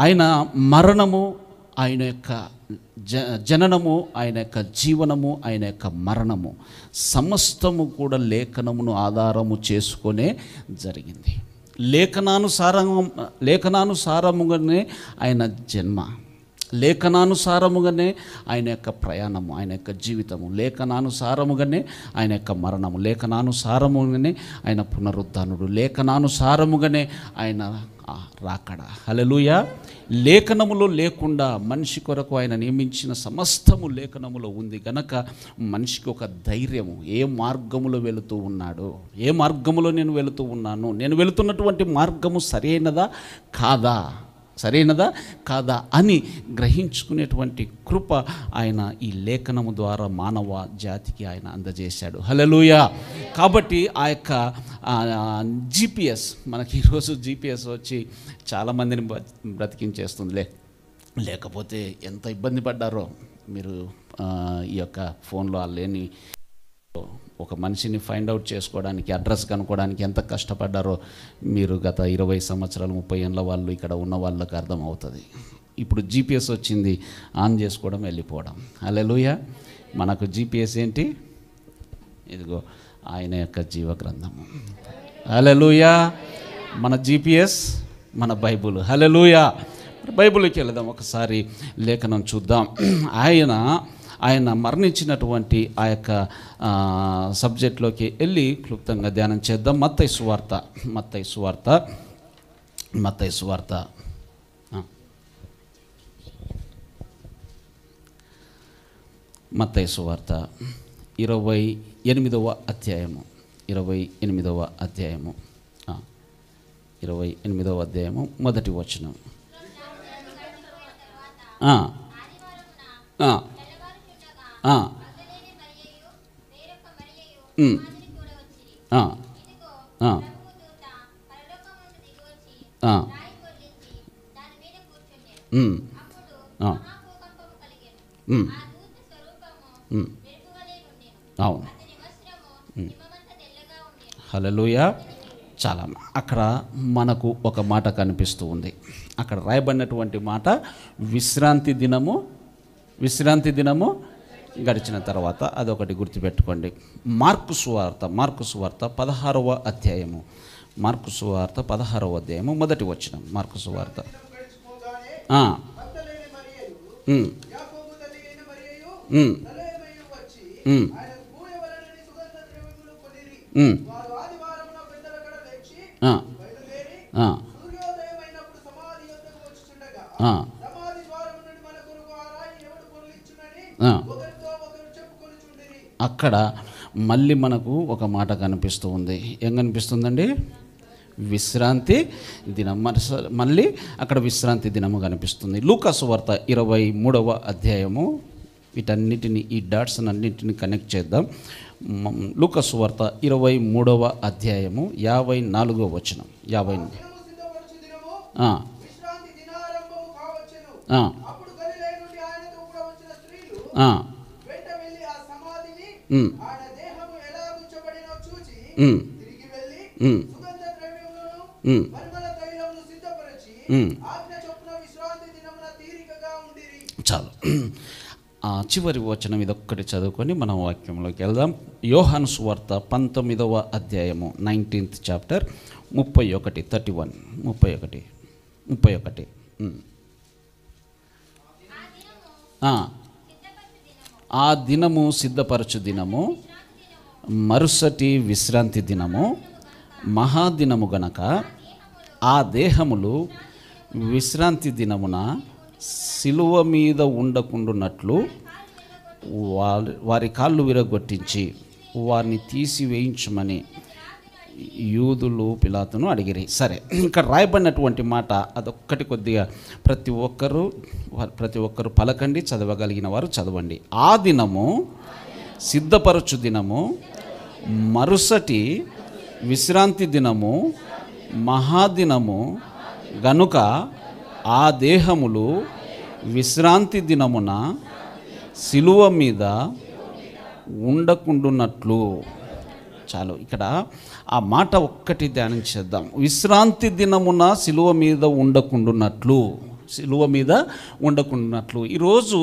ఆయన మరణము, ఆయన యొక్క జననము, ఆయన యొక్క జీవనము, ఆయన యొక్క మరణము సమస్తము కూడా లేఖనమును ఆధారము చేసుకొనే జరిగింది. లేఖనానుసారముగానే ఆయన జన్మ, లేఖనానుసారముగానే ఆయన యొక్క ప్రయాణము, ఆయన యొక్క జీవితము, లేఖనానుసారముగానే ఆయన యొక్క మరణము, లేఖనానుసారముగానే ఆయన పునరుద్ధానుడు, లేఖనానుసారముగానే ఆయన రాకడ. హల్లెలూయా. లేఖనములో లేకుండా మనిషి కొరకు ఆయన నియమించిన సమస్తము లేఖనములో ఉంది గనక మనిషికి ఒక ధైర్యము. ఏ మార్గములో వెళుతూ ఉన్నాడో, ఏ మార్గములో నేను వెళుతూ ఉన్నాను, నేను వెళుతున్నటువంటి మార్గము సరైనదా కాదా అని గ్రహించుకునేటువంటి కృప ఆయన ఈ లేఖనము ద్వారా మానవ జాతికి ఆయన అందజేశాడు. హల్లెలూయా. కాబట్టి ఆ యొక్క GPS, మనకి ఈరోజు GPS వచ్చి చాలామందిని బ్రతికించేస్తుంది. లేకపోతే ఎంత ఇబ్బంది పడ్డారో మీరు ఈ యొక్క ఫోన్లో లేని ఒక మనిషిని ఫైండ్ అవుట్ చేసుకోవడానికి, అడ్రస్ కనుక్కోవడానికి ఎంత కష్టపడ్డారో మీరు గత 20 సంవత్సరాలు 30 ఏళ్ళ వాళ్ళు ఇక్కడ ఉన్న వాళ్ళకి అర్థమవుతుంది. ఇప్పుడు GPS వచ్చింది, ఆన్ చేసుకోవడం, వెళ్ళిపోవడం. హల్లెలూయా. మనకు GPS ఏంటి? ఇదిగో ఆయన యొక్క జీవ గ్రంథము. హల్లెలూయా. మన GPS మన బైబుల్. హల్లెలూయా. బైబిల్కి వెళదాం, ఒకసారి లేఖనం చూద్దాం. ఆయన మరణించినటువంటి ఆ యొక్క సబ్జెక్ట్లోకి వెళ్ళి క్లుప్తంగా ధ్యానం చేద్దాం. మత్తయి సువార్త 28వ అధ్యాయము 28వ అధ్యాయము మొదటి వచనం. అవును. హల్లెలూయా. చాలా అక్కడ మనకు ఒక మాట కనిపిస్తూ ఉంది. అక్కడ రాయబడినటువంటి మాట విశ్రాంతి దినము గడిచిన తర్వాత, అదొకటి గుర్తుపెట్టుకోండి. మార్కు సువార్త 16వ అధ్యాయము, మొదటి వచనం. మార్కు సువార్త అక్కడ మళ్ళీ మనకు ఒక మాట కనిపిస్తూ ఉంది. ఏం కనిపిస్తుందండి? విశ్రాంతి దినం. మళ్ళీ అక్కడ విశ్రాంతి దినము కనిపిస్తుంది. లూకా సువార్త 23వ అధ్యాయము. వీటన్నిటిని, ఈ డాట్స్ అన్నింటిని కనెక్ట్ చేద్దాం. లూకా సువార్త 23వ అధ్యాయము 54వ వచనం. 50 చాలు. చివరి వచనం ఇదొక్కటి చదువుకొని మనం వాక్యంలోకి వెళ్దాం. యోహాను సువార్త 19వ అధ్యాయము 19th చాప్టర్ 31. ఆ దినము సిద్ధపరచు దినము, మరుసటి విశ్రాంతి దినము, మహాదినము గనక ఆ దేహములు విశ్రాంతి దినమున సిలువ మీద ఉండకుండునట్లు వారి కాళ్ళు విరగొట్టించి వారిని తీసివేయించమని యూదులు పిలాతును అడిగిరి. సరే, ఇక్కడ రాయబడినటువంటి మాట అదొక్కటి కొద్దిగా ప్రతి ఒక్కరు పలకండి, చదవగలిగిన వారు చదవండి. ఆ దినము సిద్ధపరచు దినము, మరుసటి విశ్రాంతి దినము, మహాదినము గనుక ఆ దేహములు విశ్రాంతి దినమున సిలువ మీద ఉండకుండునట్లు. చాలు, ఇక్కడ ఆ మాట ఒక్కటి ధ్యానించేద్దాం. విశ్రాంతి దినమున సిలువ మీద ఉండకుండునట్లు, సిలువ మీద ఉండకుండునట్లు. ఈరోజు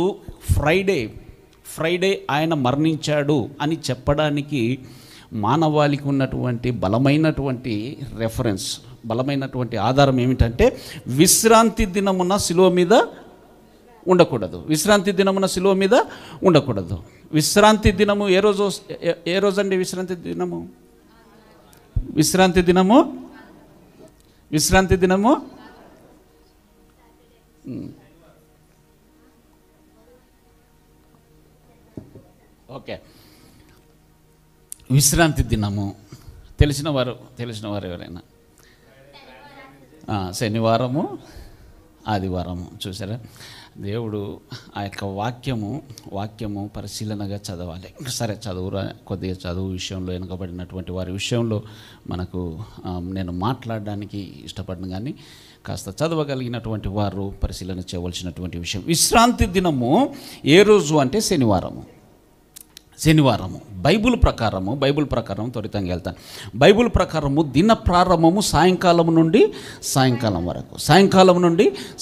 ఫ్రైడే ఆయన మరణించాడు అని చెప్పడానికి మానవాళికి ఉన్నటువంటి బలమైనటువంటి రెఫరెన్స్, బలమైనటువంటి ఆధారం ఏమిటంటే విశ్రాంతి దినమున సిలువ మీద ఉండకూడదు. విశ్రాంతి దినమున సిలువ మీద ఉండకూడదు. విశ్రాంతి దినము ఏ రోజు అండి? విశ్రాంతి దినము ఓకే, విశ్రాంతి దినము తెలిసిన వారు ఎవరైనా? శనివారము, ఆదివారము. చూసారా, దేవుడు ఆ యొక్క వాక్యము పరిశీలనగా చదవాలి. సరే, కొద్దిగా చదువు విషయంలో వెనుకబడినటువంటి వారి విషయంలో మనకు నేను మాట్లాడడానికి ఇష్టపడను, కానీ కాస్త చదవగలిగినటువంటి వారు పరిశీలన చేయవలసినటువంటి విషయం. విశ్రాంతి దినము ఏ రోజు అంటే శనివారము. బైబుల్ ప్రకారం త్వరితంగా వెళ్తాను. బైబుల్ ప్రకారము దిన ప్రారంభము సాయంకాలం నుండి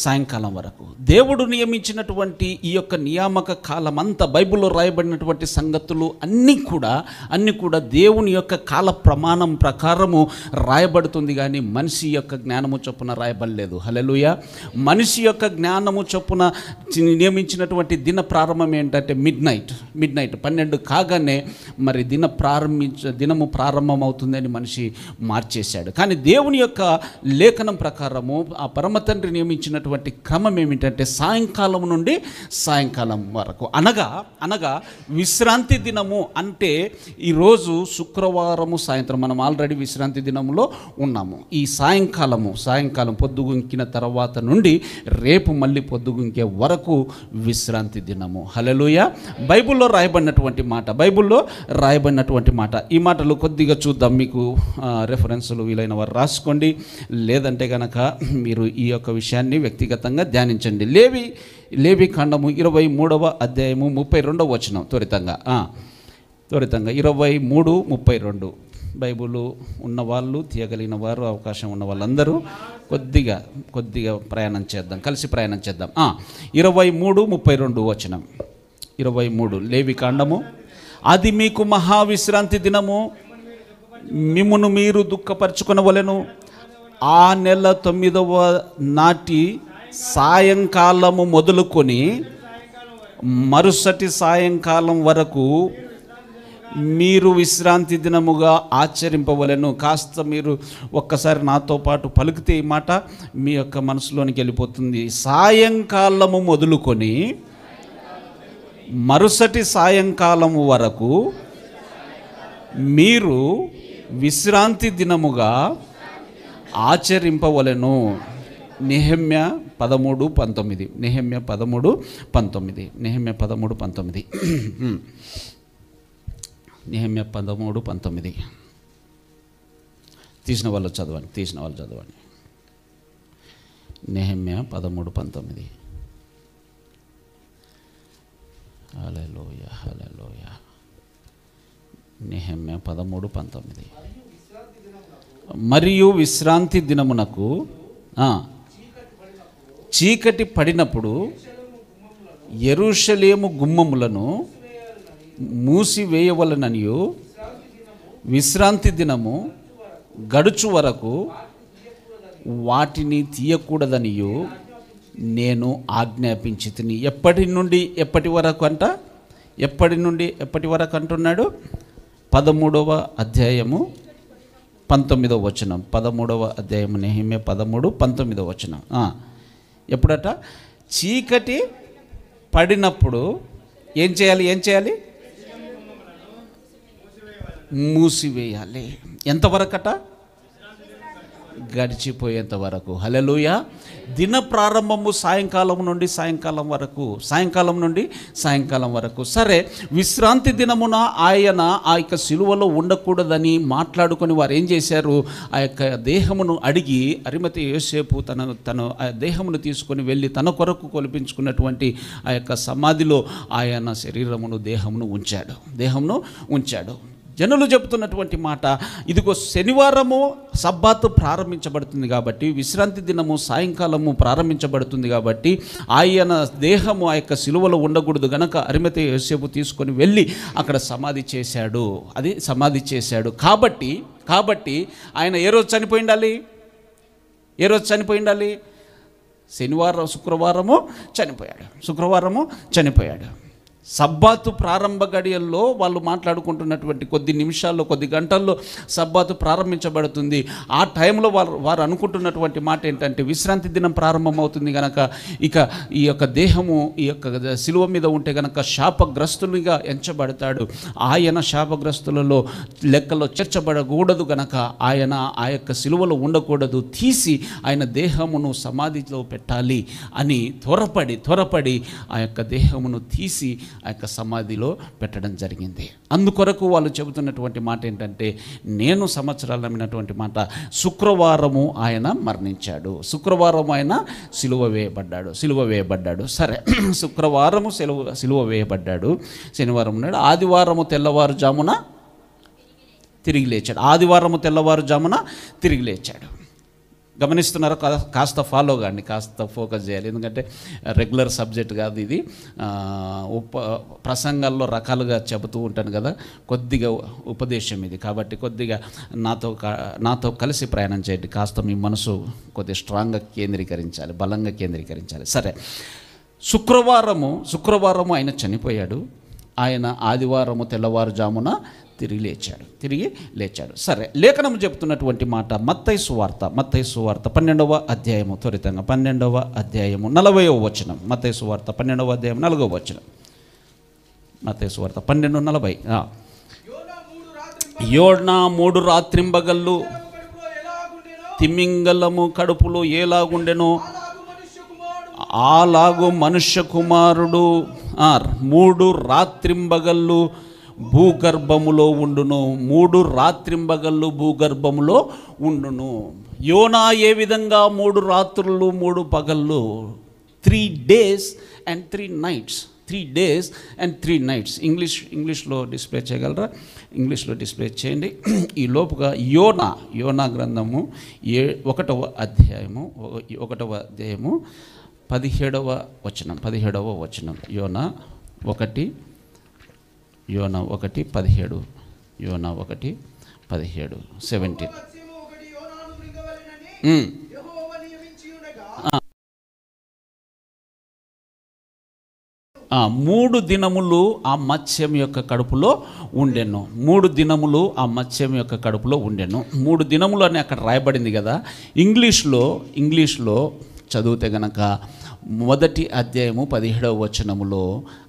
సాయంకాలం వరకు దేవుడు నియమించినటువంటి ఈ యొక్క నియామక కాలం అంతా బైబిల్లో రాయబడినటువంటి సంగతులు అన్నీ కూడా దేవుని యొక్క కాల ప్రమాణం ప్రకారము రాయబడుతుంది, కానీ మనిషి యొక్క జ్ఞానము చొప్పున రాయబడలేదు. హల్లెలూయా. మనిషి యొక్క జ్ఞానము చొప్పున నియమించినటువంటి దిన ప్రారంభం ఏంటంటే మిడ్ నైట్ 12 కాగానే మరి దినము ప్రారంభమవుతుందని మనిషి మార్చేశాడు. కానీ దేవుని యొక్క లేఖనం ప్రకారము ఆ పరమ తండ్రి నియమించినటువంటి క్రమం ఏమిటంటే సాయంకాలం నుండి సాయంకాలం వరకు, అనగా విశ్రాంతి దినము అంటే ఈరోజు శుక్రవారము సాయంత్రం, మనం ఆల్రెడీ విశ్రాంతి దినంలో ఉన్నాము. ఈ సాయంకాలం పొద్దుగుంకిన తర్వాత నుండి రేపు మళ్ళీ పొద్దుగుంకే వరకు విశ్రాంతి దినము. హల్లెలూయా. బైబిల్లో రాయబడినటువంటి మాట. ఈ మాటలు కొద్దిగా చూద్దాం. మీకు రెఫరెన్సులు వీలైన వారు రాసుకోండి, లేదంటే కనుక మీరు ఈ యొక్క విషయాన్ని వ్యక్తిగతంగా ధ్యానించండి. లేవి కాండము 23వ అధ్యాయము 32వ వచనం. త్వరితంగా 23:32. బైబిల్ ఉన్నవాళ్ళు, తీయగలిగిన వారు, అవకాశం ఉన్న వాళ్ళందరూ కొద్దిగా ప్రయాణం చేద్దాం, కలిసి ప్రయాణం చేద్దాం. 23:32 వచనం. 23 లేవి కాండము. అది మీకు మహావిశ్రాంతి దినము, మిమ్మును మీరు దుఃఖపరచుకొనవలెను. ఆ నెల 9వ నాటి సాయంకాలము మొదలుకొని మరుసటి సాయంకాలం వరకు మీరు విశ్రాంతి దినముగా ఆచరింపవలెను. కాస్త మీరు ఒక్కసారి నాతో పాటు పలికితే ఈ మాట మీ యొక్క మనసులోనికి వెళ్ళిపోతుంది. సాయంకాలము మొదలుకొని మరుసటి సాయంకాలం వరకు మీరు విశ్రాంతి దినముగా ఆచరింపవలెను. నెహెమ్యా 13:19. నెహెమ్యా 13:19. తీసిన వాళ్ళు చదవండి. నెహెమ్యా 13:19. హల్లెలూయా. నెహెమ్యా 13:19. మరియు విశ్రాంతి దినమునకు చీకటి పడినప్పుడు యెరూషలేము గుమ్మములను మూసివేయవలననియు విశ్రాంతి దినము గడుచు వరకు వాటిని తీయకూడదనియు నేను ఆజ్ఞాపించితిని. ఎప్పటి నుండి ఎప్పటి వరకు అంటున్నాడు? 13వ అధ్యాయము 19వ వచనం. 13వ అధ్యాయము నెహెమ్యా 13:19 వచనం. ఎప్పుడట? చీకటి పడినప్పుడు ఏం చేయాలి? మూసివేయాలి. ఎంతవరకట? గడిచిపోయేంత వరకు. హల్లెలూయా. దిన ప్రారంభము సాయంకాలం నుండి సాయంకాలం వరకు, సాయంకాలం నుండి సాయంకాలం వరకు. సరే, విశ్రాంతి దినమున ఆయన ఆ యొక్క సిలువలో ఉండకూడదని మాట్లాడుకొని వారు ఏం చేశారు, ఆ యొక్క దేహమును అడిగి అరిమతయి యోసేపు తను ఆ దేహమును తీసుకొని వెళ్ళి తన కొరకు కొలిపించుకున్నటువంటి ఆ యొక్క సమాధిలో ఆయన శరీరమును దేహమును ఉంచాడు. జనులు చెబుతున్నటువంటి మాట, ఇదిగో శనివారము సబ్బాతు ప్రారంభించబడుతుంది కాబట్టి, విశ్రాంతి దినము సాయంకాలము ప్రారంభించబడుతుంది కాబట్టి ఆయన దేహము ఆ యొక్క సిలువలో ఉండకూడదు గనక అరిమతయి యోసేపు తీసుకొని వెళ్ళి అక్కడ సమాధి చేశాడు. కాబట్టి ఆయన ఏ రోజు చనిపోయి ఉండాలి? శుక్రవారము చనిపోయాడు. సబ్బాతు ప్రారంభ గడియల్లో వాళ్ళు మాట్లాడుకుంటున్నటువంటి కొద్ది నిమిషాల్లో, కొద్ది గంటల్లో సబ్బాతు ప్రారంభించబడుతుంది. ఆ టైంలో వారు అనుకుంటున్నటువంటి మాట ఏంటంటే, విశ్రాంతి దినం ప్రారంభమవుతుంది కనుక ఇక ఈ యొక్క దేహము ఈ యొక్క శిలువ మీద ఉంటే కనుక శాపగ్రస్తునిగా ఎంచబడతాడు. ఆయన శాపగ్రస్తులలో లెక్కలో చేర్చబడకూడదు గనక ఆయన ఆ యొక్క శిలువలో ఉండకూడదు, తీసి ఆయన దేహమును సమాధిలో పెట్టాలి అని త్వరపడి ఆ యొక్క దేహమును తీసి ఆ యొక్క సమాధిలో పెట్టడం జరిగింది. అందుకొరకు వాళ్ళు చెబుతున్నటువంటి మాట ఏంటంటే, నేను సంవత్సరాలు నమ్మినటువంటి మాట, శుక్రవారము ఆయన మరణించాడు, శుక్రవారం ఆయన సిలువ వేయబడ్డాడు. సరే, శుక్రవారము సిలువ వేయబడ్డాడు, శనివారం నాడు ఆదివారము తెల్లవారుజామున తిరిగి లేచాడు. గమనిస్తున్నారా? కాస్త ఫాలో కాండి, కాస్త ఫోకస్ చేయాలి, ఎందుకంటే రెగ్యులర్ సబ్జెక్ట్ కాదు ఇది. ప్రసంగాల్లో రకాలుగా చెబుతూ ఉంటాను కదా, కొద్దిగా ఉపదేశం ఇది కాబట్టి కొద్దిగా నాతో కలిసి ప్రయాణం చేయండి. కాస్త మీ మనసు కొద్దిగా స్ట్రాంగ్గా కేంద్రీకరించాలి, బలంగా కేంద్రీకరించాలి. సరే, శుక్రవారము ఆయన చనిపోయాడు. ఆయన ఆదివారము తెల్లవారుజామున తిరిగి లేచాడు. సరే, లేఖనం చెప్తున్నటువంటి మాట మత్తయి సువార్త 12వ అధ్యాయము, త్వరితంగా 12వ అధ్యాయము 40వ వచనం. మత్తయి సువార్త 12వ అధ్యాయం 4వ వచనం. మత్తయి సువార్త 12:40. యోనా 3 రాత్రింబగళ్ళు తిమింగలము కడుపులో ఏలాగుండెనో అలాగు మనుష్య కుమారుడు 3 రాత్రింబగళ్ళు భూగర్భములో ఉండును. 3 రాత్రింబగళ్ళు భూగర్భములో ఉండును. యోనా ఏ విధంగా 3 రాత్రులు 3 పగళ్ళు, 3 days and 3 nights. ఇంగ్లీష్లో డిస్ప్లే చేయగలరా? ఇంగ్లీష్లో డిస్ప్లే చేయండి. ఈ లోపుగా యోనా గ్రంథము 1వ అధ్యాయము 17వ వచనం. యోనా 1:17. యోనా 1:17. 17. 3 దినములు ఆ మత్స్యం యొక్క కడుపులో ఉండెను. 3 దినములు ఆ మత్స్యం యొక్క కడుపులో ఉండెను. 3 దినములు అని అక్కడ రాయబడింది కదా. ఇంగ్లీష్లో చదివితే గనక 1వ అధ్యాయము 17వ వచనములో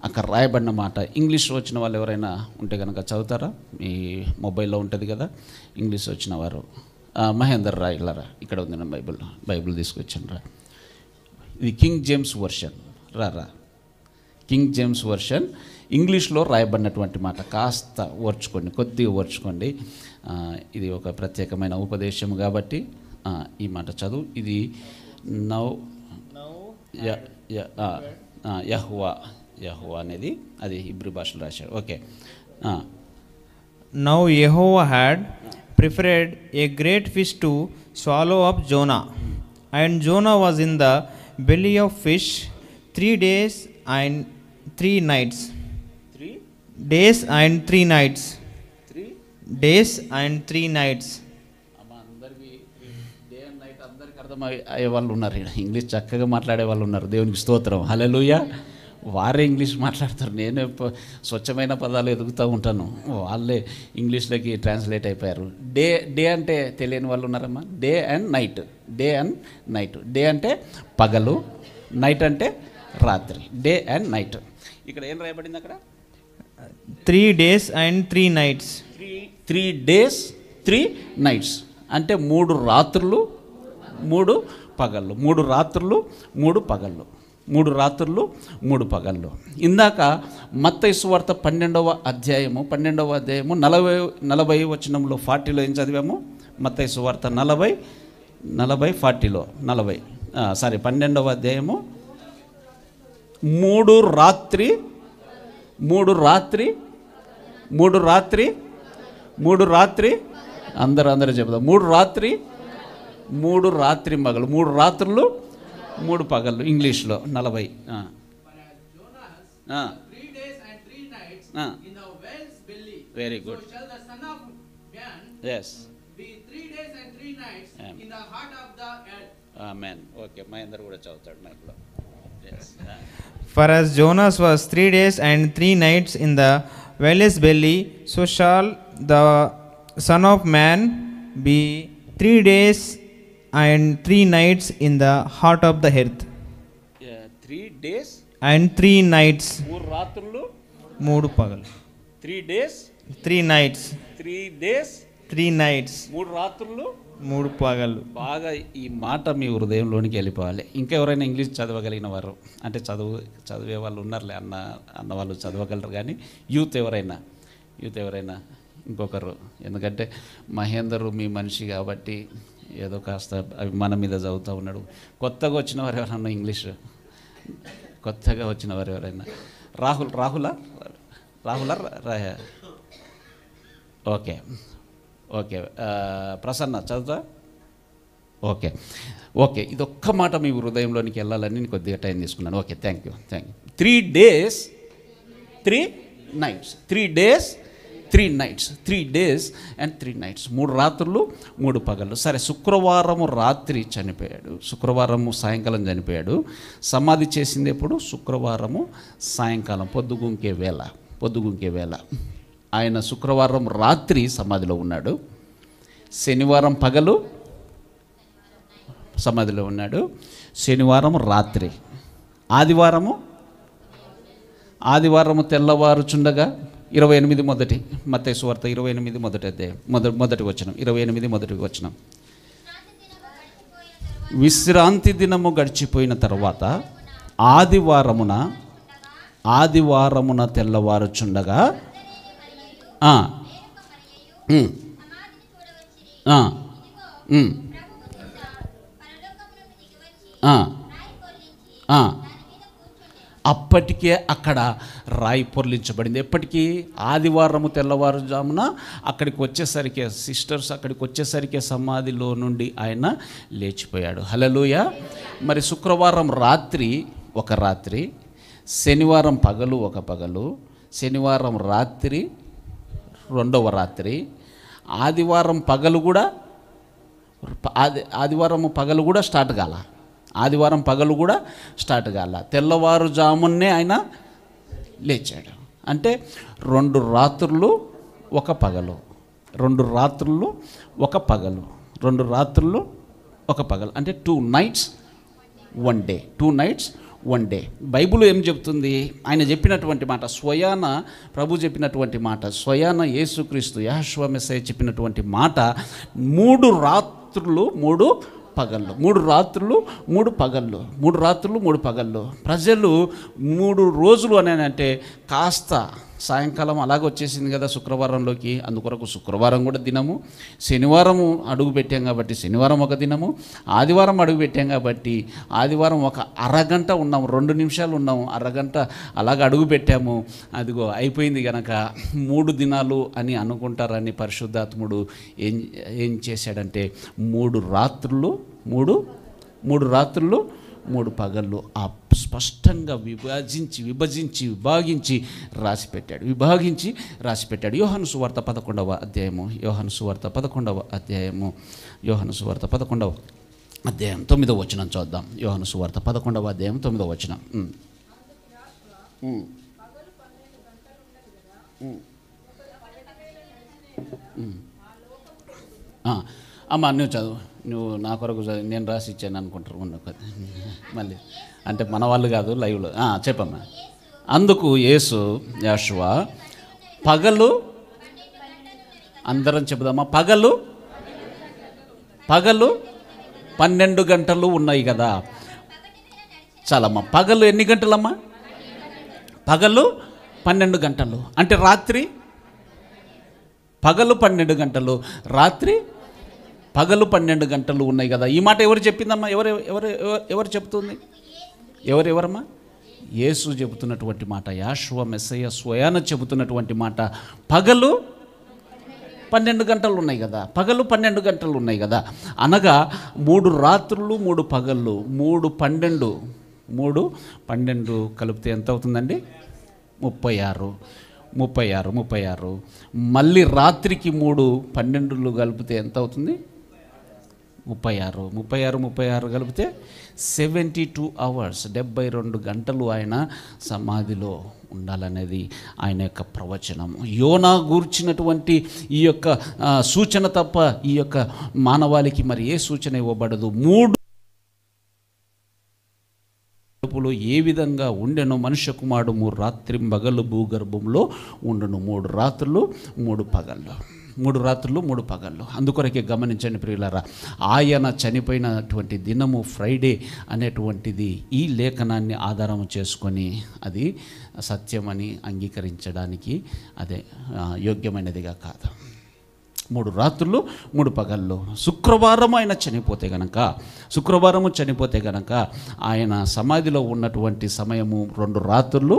అక్కడ రాయబడిన మాట. ఇంగ్లీష్ వచ్చిన వాళ్ళు ఎవరైనా ఉంటే కనుక చదువుతారా? మీ మొబైల్లో ఉంటుంది కదా ఇంగ్లీష్ వచ్చిన వారు. మహేందర్ రాయలరా, ఇక్కడ ఉంది నా బైబిల్ తీసుకొచ్చాను రా. ఇది king James version. King James version ఇంగ్లీష్లో రాయబడినటువంటి మాట. కాస్త కొద్దిగా ఓర్చుకోండి. ఇది ఒక ప్రత్యేకమైన ఉపదేశం కాబట్టి ఈ మాట చదువు. ఇది యెహోవా అనేది అది హిబ్రూ భాషలో రాశాడు. Okay. Now Yehovah had prepared a great fish to swallow up Jonah, and Jonah was in the belly of fish 3 days and 3 nights. 3 days and 3 nights. 3 days and 3 nights. అందరికీ డే అండ్ నైట్ అందరికీ అర్థమయ్యే వాళ్ళు ఉన్నారు, English చక్కగా మాట్లాడే వాళ్ళు ఉన్నారు. దేవునికి స్తోత్రం, హల్లెలూయా. వారే ఇంగ్లీష్ మాట్లాడతారు, నేను స్వచ్ఛమైన పదాలు ఎదుగుతూ ఉంటాను, వాళ్ళే ఇంగ్లీష్లోకి ట్రాన్స్లేట్ అయిపోయారు. డే అంటే తెలియని వాళ్ళు ఉన్నారమ్మా. Day and night. డే అంటే పగలు, నైట్ అంటే రాత్రి. Day and night. ఇక్కడ ఏం రాయబడింది అక్కడ? 3 days and 3 nights. 3 days 3 nights అంటే 3 రాత్రులు 3 పగళ్ళు, 3 రాత్రులు 3 పగళ్ళు, 3 రాత్రులు 3 పగళ్ళు. ఇందాక మత్తయి సువార్త 12వ అధ్యాయము 40 వచనంలో 40లో ఏం చదివాము? మత్తయి సువార్త 40 40లో 12వ అధ్యాయము 3 రాత్రి 3 రాత్రి అందరూ చెప్తాం 3 రాత్రి మగలు, 3 రాత్రులు 3 పగళ్ళు. ఇంగ్లీష్లో 40. Very good. ఎస్. ఆమేన్. ఓకే, మహేందర్ కూడా చదువుతాడు మైక్లో. For as Jonas was 3 days and 3 nights in the whale's belly, so shall the Son of Man be 3 days and 3 nights in the heart of the earth. 3 days and 3 nights. 3 రాత్రులు 3 పగలు. 3 days 3 nights. 3 days 3 nights. 3 రాత్రులు 3 పగలు. బాగా ఈ మాట మీ హృదయంలోనికి వెళ్ళిపోవాలి. ఇంకా ఎవరైనా ఇంగ్లీష్ చదవగలిగిన వారు, అంటే చదివే వాళ్ళు ఉన్నారులే, అన్న వాళ్ళు చదవగలరు. కానీ యూత్ ఎవరైనా ఇంకొకరు, ఎందుకంటే మహేందరు మీ మనిషి కాబట్టి ఏదో కాస్త అభిమానం మీద చదువుతూ ఉన్నాడు. కొత్తగా వచ్చిన వారు ఎవరైనా ఇంగ్లీష్ కొత్తగా వచ్చిన వారు ఎవరైనా రాహులా ఓకే ప్రసన్న చదువుతా. ఓకే ఇదొక్క మాట మీ హృదయంలోనికి వెళ్ళాలని నేను కొద్దిగా టైం తీసుకున్నాను. Okay, thank you. 3 days 3 nights. 3 days 3 nights. 3 days and 3 nights. 3 రాత్రులు 3 పగళ్ళు. సరే, శుక్రవారము రాత్రి చనిపోయాడు, శుక్రవారము సాయంకాలం చనిపోయాడు. సమాధి చేసింది ఎప్పుడు? శుక్రవారము సాయంకాలం, పొద్దుగుంకే వేళ. ఆయన శుక్రవారం రాత్రి సమాధిలో ఉన్నాడు. శనివారం పగలు సమాధిలో ఉన్నాడు. శనివారం రాత్రి. ఆదివారము తెల్లవారుచుండగా 28 మొదటి మత్తయి సువార్త 28 మొదటి వచనం 28 మొదటి వచనం. విశ్రాంతి దినము గడిచిపోయిన తర్వాత ఆదివారమున తెల్లవారుచుండగా అప్పటికే అక్కడ రాయి పొర్లించబడింది. ఎప్పటికీ? ఆదివారము తెల్లవారుజామున అక్కడికి వచ్చేసరికి సమాధిలో నుండి ఆయన లేచిపోయాడు. హల్లెలూయా. మరి శుక్రవారం రాత్రి ఒక రాత్రి, శనివారం పగలు ఒక పగలు, శనివారం రాత్రి రెండవ రాత్రి, ఆదివారం పగలు కూడా స్టార్ట్ కాల. తెల్లవారుజామునే ఆయన లేచాడు. అంటే 2 రాత్రులు ఒక పగలు, 2 రాత్రులు ఒక పగలు, 2 రాత్రులు ఒక పగలు, అంటే 2 nights 1 day, 2 nights 1 day. Bible ఏం చెప్తుంది? ఆయన చెప్పినటువంటి మాట, స్వయాన ప్రభు చెప్పినటువంటి మాట, స్వయాన యేసుక్రీస్తు యెహోషువ మెస్సీయ చెప్పినటువంటి మాట, 3 రాత్రులు 3 పగళ్ళు, 3 రాత్రులు 3 పగళ్ళు, 3 రాత్రులు 3 పగళ్ళు. ప్రజలు 3 రోజులు అంటే కాస్త సాయంకాలం అలాగ వచ్చేసింది కదా శుక్రవారంలోకి. అందుకొరకు శుక్రవారం కూడా దినము, శనివారం అడుగు పెట్టాం కాబట్టి శనివారం ఒక దినము, ఆదివారం అడుగు పెట్టాం కాబట్టి ఆదివారం ఒక అరగంట ఉన్నాము, 2 నిమిషాలు ఉన్నాము, అరగంట అలాగ అడుగు పెట్టాము. అదిగో అయిపోయింది కనుక 3 దినాలు అని అనుకుంటారని పరిశుద్ధాత్ముడు ఏం చేశాడంటే 3 రాత్రులు 3 పగళ్ళు స్పష్టంగా విభాగించి రాసిపెట్టాడు. యోహాను సువార్త 11వ అధ్యాయము 9వ వచనం చూద్దాం. యోహాను సువార్త 11వ అధ్యాయం 9వ వచనం. అమ్మా నువ్వు చదువు, నువ్వు నా కొరకు నేను రాసి ఇచ్చాను అనుకుంటారు మళ్ళీ, అంటే మన వాళ్ళు కాదు లైవ్లో. చెప్పమ్మా. అందుకు యెహోషువ పగలు, అందరం చెబుదామా, పగలు 12 గంటలు ఉన్నాయి కదా. చాలమ్మా. పగలు ఎన్ని గంటలమ్మా? పగలు 12 గంటలు. అంటే రాత్రి పగలు 12 గంటలు, రాత్రి పగలు 12 గంటలు ఉన్నాయి కదా. ఈ మాట ఎవరు చెప్పిందమ్మా? ఎవరు చెప్తుంది? ఎవరమ్మా? యేసు చెబుతున్నటువంటి మాట, యాషువ మెస్సయ్య స్వయాన చెబుతున్నటువంటి మాట. పగలు 12 గంటలు ఉన్నాయి కదా, పగలు 12 గంటలు ఉన్నాయి కదా. అనగా 3 రాత్రులు 3 పగళ్ళు, 3 12 కలిపితే ఎంత అవుతుందండి? 36. మళ్ళీ రాత్రికి 3 12లు కలిపితే ఎంత అవుతుంది? 36 కలిపితే 72 అవర్స్, 72 గంటలు ఆయన సమాధిలో ఉండాలనేది ఆయన యొక్క ప్రవచనం. యోనా గూర్చినటువంటి ఈ యొక్క సూచన తప్ప ఈ యొక్క మానవాళికి మరి ఏ సూచన ఇవ్వబడదు. 3 ఏ విధంగా ఉండెనో మనుష్య కుమారుడు 3 రాత్రింబగళ్ళు భూగర్భంలో ఉండును. 3 రాత్రులు 3 పగళ్ళు, 3 రాత్రులు 3 పగళ్ళు. అందుకొరకే గమనించండి ప్రియులారా, ఆయన చనిపోయినటువంటి దినము ఫ్రైడే అనేటువంటిది ఈ లేఖనాన్ని ఆధారం చేసుకొని అది సత్యమని అంగీకరించడానికి అదే యోగ్యమైనదిగా కాదు. 3 రాత్రులు 3 పగళ్ళు. శుక్రవారం ఆయన చనిపోతే గనక ఆయన సమాధిలో ఉన్నటువంటి సమయము 2 రాత్రులు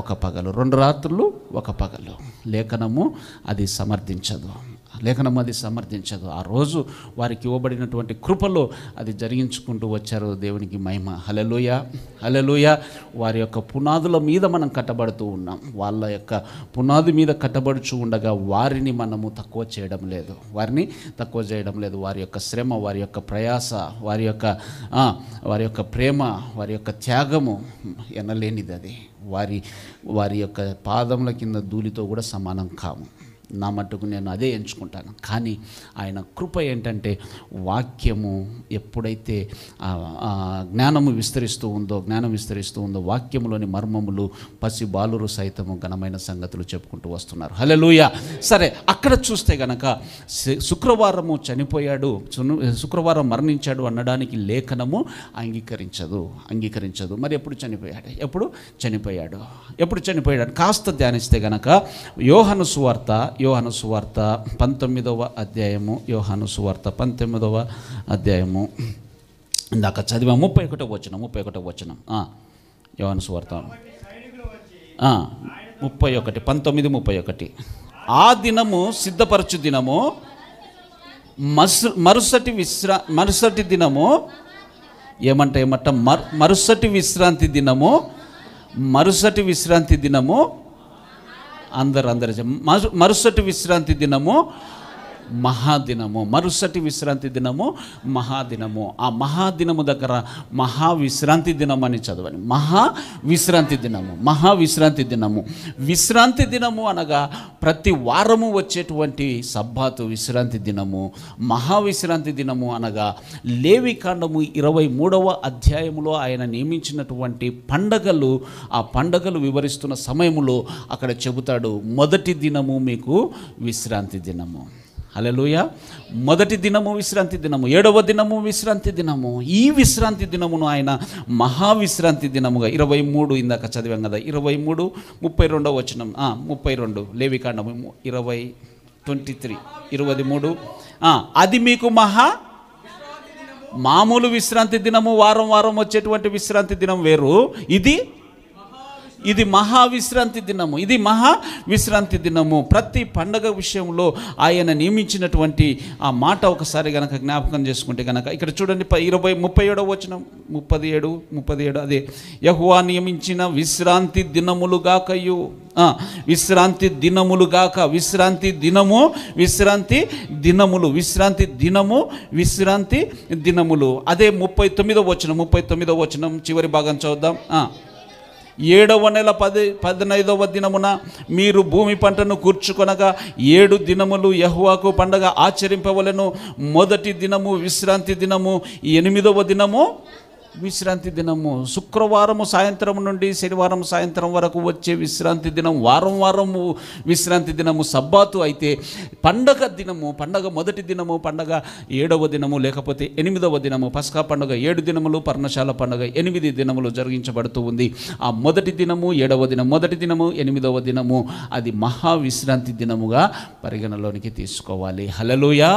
1 పగలు, 2 రాత్రులు 1 పగలు. లేఖనము అది సమర్థించదు. ఆ రోజు వారికి ఇవ్వబడినటువంటి కృపలో అది జరిగించుకుంటూ వచ్చారు. దేవునికి మహిమ. హల్లెలూయా. వారి యొక్క పునాదుల మీద మనం కట్టబడుతూ ఉన్నాం. వాళ్ళ యొక్క పునాది మీద కట్టబడుచు ఉండగా వారిని మనము తక్కువ చేయడం లేదు. వారి యొక్క శ్రమ, వారి యొక్క ప్రయాస, వారి యొక్క ప్రేమ, వారి యొక్క త్యాగము ఎనలేనిది. అది వారి యొక్క పాదముల కింద ధూళితో కూడా సమానం కాము. నా మట్టుకు నేను అదే ఎంచుకుంటాను. కానీ ఆయన కృప ఏంటంటే వాక్యము ఎప్పుడైతే జ్ఞానం విస్తరిస్తూ ఉందో వాక్యములోని మర్మములు పసి బాలురు సైతము ఘనమైన సంగతులు చెప్పుకుంటూ వస్తున్నారు. హల్లెలూయా. సరే, అక్కడ చూస్తే గనక శుక్రవారము చనిపోయాడు, శుక్రవారం మరణించాడు అనడానికి లేఖనము అంగీకరించదు. మరి ఎప్పుడు చనిపోయాడు? కాస్త ధ్యానిస్తే గనక యోహాను సువార్త 19వ అధ్యాయము, ఇందాక చదివా 31వ వచనం. యోహాను సువార్త 19:31. ఆ దినము సిద్ధపరచు దినము, మరుసటి దినము మరుసటి విశ్రాంతి దినము అందరు మరుసటి విశ్రాంతి దినము మహాదినము. ఆ మహాదినము దగ్గర మహావిశ్రాంతి దినం అని చదవండి. మహావిశ్రాంతి దినము అనగా ప్రతి వారము వచ్చేటువంటి సబ్బాతు విశ్రాంతి దినము. మహావిశ్రాంతి దినము అనగా లేవికాండము 23వ అధ్యాయములో ఆయన నియమించినటువంటి పండగలు, ఆ పండగలు వివరిస్తున్న సమయములో అక్కడ చెబుతాడు, మొదటి దినము మీకు విశ్రాంతి దినము. హల్లెలూయా. మొదటి దినము విశ్రాంతి దినము, 7వ దినము విశ్రాంతి దినము. ఈ విశ్రాంతి దినమును ఆయన మహావిశ్రాంతి దినముగా 23 ఇందాక చదివాం కదా, 23 32వ వచనం, 32 లేవికాండము 23 అది మీకు మామూలు విశ్రాంతి దినము, వారం వచ్చేటువంటి విశ్రాంతి దినం వేరు. ఇది మహావిశ్రాంతి దినము. ప్రతి పండగ విషయంలో ఆయన నియమించినటువంటి ఆ మాట ఒకసారి గనక జ్ఞాపకం చేసుకుంటే గనక ఇక్కడ చూడండి 37వ వచనం, 37 అదే యెహోవా నియమించిన విశ్రాంతి దినములు గాకయు, విశ్రాంతి దినములు. అదే 39వ వచనం చివరి భాగం చూద్దాం. 7వ నెల 15వ దినమున మీరు భూమి పంటను కూర్చుకొనగా 7 దినములు యెహోవాకు పండగ ఆచరింపవలెను. మొదటి దినము విశ్రాంతి దినము, 8వ దినము విశ్రాంతి దినము. శుక్రవారము సాయంత్రం నుండి శనివారం సాయంత్రం వరకు వచ్చే విశ్రాంతి దినం వారం వారము విశ్రాంతి దినము సబ్బాతు అయితే, పండగ దినము, పండగ మొదటి దినము, పండగ 7వ దినము లేకపోతే 8వ దినము, పస్కా పండుగ 7 దినములు, పర్ణశాల పండుగ 8 దినములు జరిగించబడుతూ ఉంది. ఆ మొదటి దినము 7వ దినం, మొదటి దినము 8వ దినము అది మహా విశ్రాంతి దినముగా పరిగణలోనికి తీసుకోవాలి. హల్లెలూయా.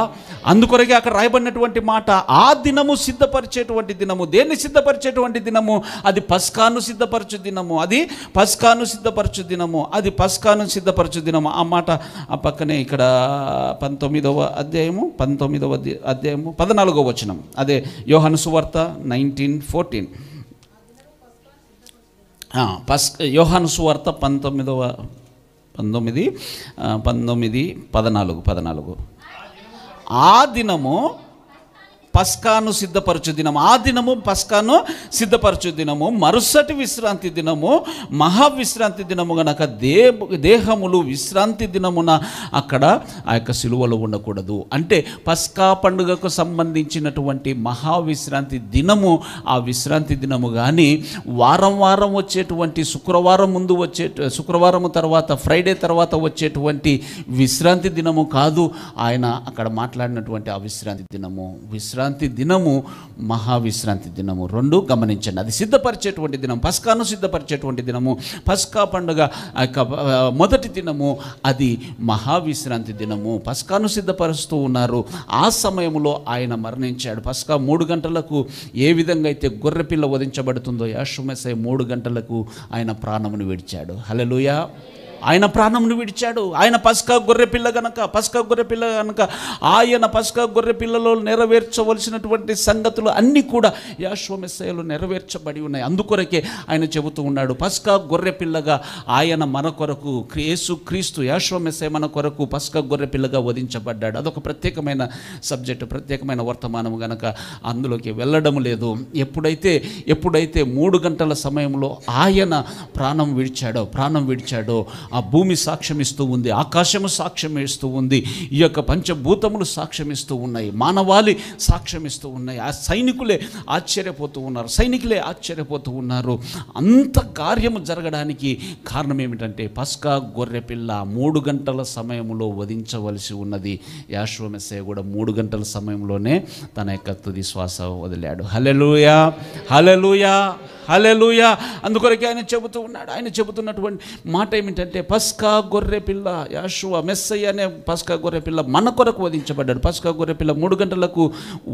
అందుకొరకే అక్కడ రాయబడినటువంటి మాట, ఆ దినము సిద్ధపరిచేటువంటి దినము. దేన్ని సిద్ధపరిచేటువంటి దినము? అది పస్కాను సిద్ధపరచు దినము. అది పస్కాను సిద్ధపరచు దినము. అది పస్కాను సిద్ధపరచు దినము. ఆ మాట ఆ పక్కనే ఇక్కడ 19వ అధ్యాయము 14వ వచనం, అదే యోహాను సువార్త 19:14. యోహాను సువార్త 19:14. ఆ దినము పస్కాను సిద్ధపరచు దినము. ఆ దినము పస్కాను సిద్ధపరచు దినము. మరుసటి విశ్రాంతి దినము మహావిశ్రాంతి దినము గనక దేహములు విశ్రాంతి దినమున అక్కడ ఆ యొక్క సిలువలో ఉండకూడదు. అంటే పస్కా పండుగకు సంబంధించినటువంటి మహావిశ్రాంతి దినము ఆ విశ్రాంతి దినము. కానీ వారం వారం వచ్చేటువంటి శుక్రవారం ముందు శుక్రవారం తర్వాత ఫ్రైడే తర్వాత వచ్చేటువంటి విశ్రాంతి దినము కాదు. ఆయన అక్కడ మాట్లాడినటువంటి ఆ విశ్రాంతి దినము. విశ్రాంతి దినము మహావిశ్రాంతి దినము. రెండు గమనించండి. అది సిద్ధపరిచేటువంటి దినం, పస్కాను సిద్ధపరిచేటువంటి దినము. పస్కా పండుగ ఆ యొక్క మొదటి దినము అది మహావిశ్రాంతి దినము. పస్కాను సిద్ధపరుస్తూ ఉన్నారు. ఆ సమయంలో ఆయన మరణించాడు. పస్కా 3 గంటలకు ఏ విధంగా అయితే గొర్రెపిల్ల వధించబడుతుందో, యేసు మెస్సీయ 3 గంటలకు ఆయన ప్రాణమును విడిచాడు. హల్లెలూయా. ఆయన ప్రాణమును విడిచాడు. ఆయన పస్కా గొర్రెపిల్ల గనక ఆయన పస్కా గొర్రెపిల్లలో నెరవేర్చవలసినటువంటి సంగతులు అన్నీ కూడా యేసు మెస్సీయలో నెరవేర్చబడి ఉన్నాయి. అందుకొరకే ఆయన చెబుతూ ఉన్నాడు, పస్కా గొర్రెపిల్లగా ఆయన మన కొరకు, యేసు యేసు మెస్సీయ మన కొరకు పస్కా గొర్రెపిల్లగా వధించబడ్డాడు. అదొక ప్రత్యేకమైన సబ్జెక్టు, ప్రత్యేకమైన వర్తమానం గనక అందులోకి వెళ్ళడం లేదు. ఎప్పుడైతే 3 గంటల సమయంలో ఆయన ప్రాణం విడిచాడో ఆ భూమి సాక్ష్యం ఇస్తూ ఉంది, ఆకాశము సాక్ష్యం ఇస్తూ ఉంది, ఈ యొక్క పంచభూతములు సాక్ష్యం ఇస్తూ ఉన్నాయి, మానవాళి సాక్ష్యం ఇస్తూ ఉన్నాయి. ఆ సైనికులే ఆశ్చర్యపోతూ ఉన్నారు. అంత కార్యము జరగడానికి కారణం ఏమిటంటే పస్కా గొర్రెపిల్ల 3 గంటల సమయంలో వధించవలసి ఉన్నది. యేసు మెస్సీయ కూడా 3 గంటల సమయంలోనే తన యొక్క తుది శ్వాస వదిలాడు. హల్లెలూయా, హల్లెలూయా, హల్లెలూయా. అందుకొరకే ఆయన చెబుతున్నటువంటి మాట ఏమిటంటే పస్కా గొర్రెపిల్ల, యేషువ మెస్సయ్య అనే పస్కా గొర్రెపిల్ల మన కొరకు వధించబడ్డాడు. పస్కా గొర్రెపిల్ల 3 గంటలకు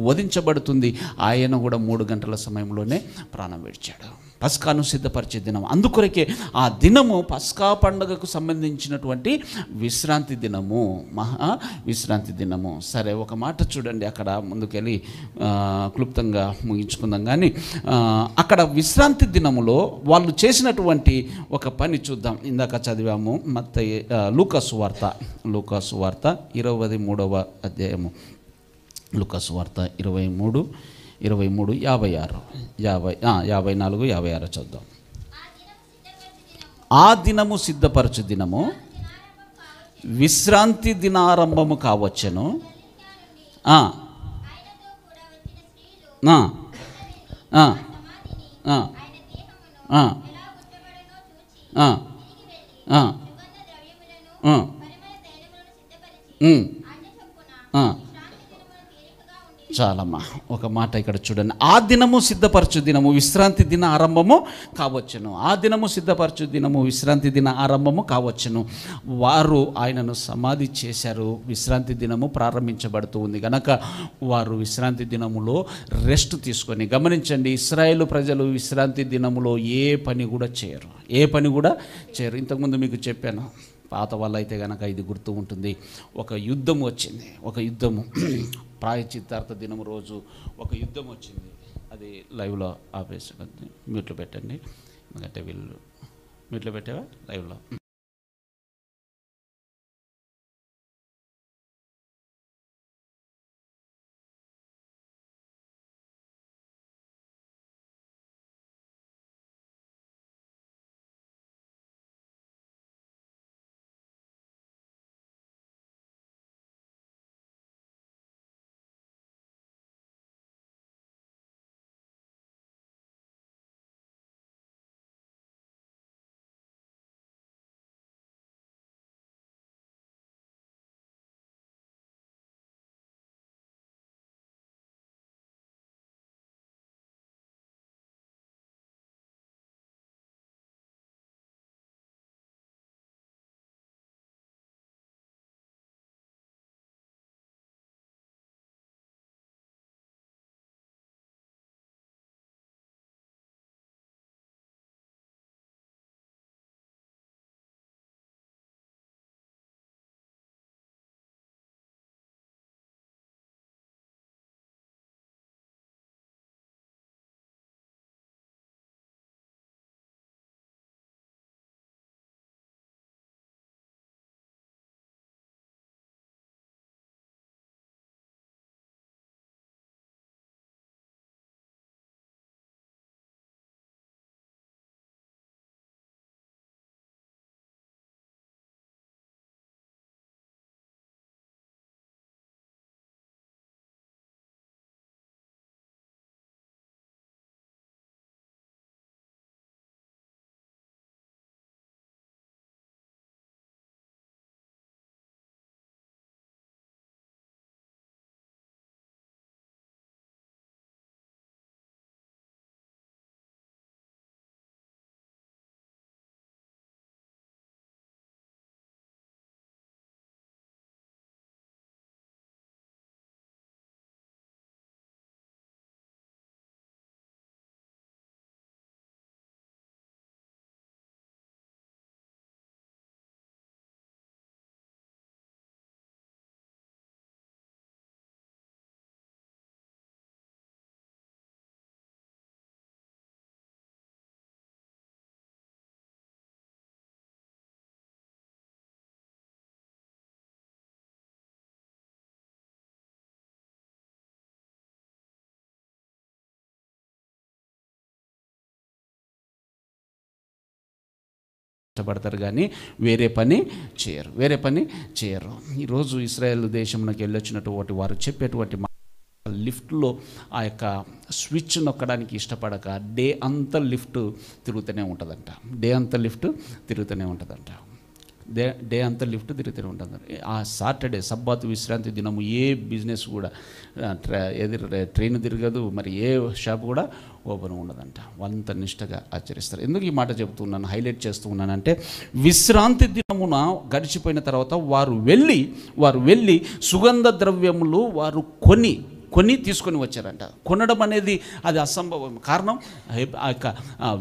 వధించబడుతుంది. ఆయన కూడా 3 గంటల సమయంలోనే ప్రాణం విడిచాడు. పస్కాను సిద్ధపరిచే దినం. అందుకొరకే ఆ దినము పస్కా పండుగకు సంబంధించినటువంటి విశ్రాంతి దినము, మహా విశ్రాంతి దినము. సరే, ఒక మాట చూడండి, అక్కడ ముందుకెళ్ళి క్లుప్తంగా ముగించుకుందాం. కానీ అక్కడ విశ్రాంతి దినములో వాళ్ళు చేసినటువంటి ఒక పని చూద్దాం. ఇందాక చదివాము మత్తయి లూకాసు వార్త 23వ అధ్యాయము. లూకాసు వార్త 23, 56, 54, 56 చూద్దాం. ఆ దినము సిద్ధపరచు దినము విశ్రాంతి దినారంభము కావచ్చును. చాలమ్మా, ఒక మాట ఇక్కడ చూడండి. ఆ దినము సిద్ధపరచు దినము విశ్రాంతి దిన ఆరంభము కావచ్చును. ఆ దినము సిద్ధపరచు దినము విశ్రాంతి దిన ఆరంభము కావచ్చును. వారు ఆయనను సమాధి చేశారు. విశ్రాంతి దినము ప్రారంభించబడుతూ ఉంది కనుక వారు విశ్రాంతి దినములో రెస్ట్ తీసుకొని, గమనించండి, ఇశ్రాయేలు ప్రజలు విశ్రాంతి దినములో ఏ పని కూడా చేయరు. ఇంతకుముందు మీకు చెప్పాను, పాత వాళ్ళు అయితే కనుక ఇది గుర్తు ఉంటుంది. ఒక యుద్ధం వచ్చింది, ప్రాయశ్చిత్తార్థ దినం రోజు ఒక యుద్ధం వచ్చింది. అది లైవ్లో ఆపేసి మ్యూట్లో పెట్టండి, ఎందుకంటే వీళ్ళు మ్యూట్లో పెట్టావా లైవ్లో. ఇష్టపడతారు కానీ వేరే పని చేయరు. ఈరోజు ఇశ్రాయేల్ దేశంలోకి వెళ్ళొచ్చినటువంటి వారు చెప్పేటువంటి లిఫ్ట్లో ఆ యొక్క స్విచ్ నొక్కడానికి ఇష్టపడక డే అంతా లిఫ్ట్ తిరుగుతూనే ఉంటుందంట. డే అంతా లిఫ్ట్ తిరుగుతూనే ఉంటుంది. ఆ సాటర్డే సబ్బాతు విశ్రాంతి దినము ఏ బిజినెస్ కూడా ట్రైన్ తిరగదు, మరి ఏ షాప్ కూడా ఓపెన్ ఉండదంట. అంత నిష్టగా ఆచరిస్తారు. ఎందుకు ఈ మాట చెబుతున్నాను, హైలైట్ చేస్తూ ఉన్నానంటే, విశ్రాంతి దినమున గడిచిపోయిన తర్వాత వారు వెళ్ళి సుగంధ ద్రవ్యములు వారు కొని తీసుకొని వచ్చారంట. కొనడం అనేది అది అసంభవం. కారణం ఆ యొక్క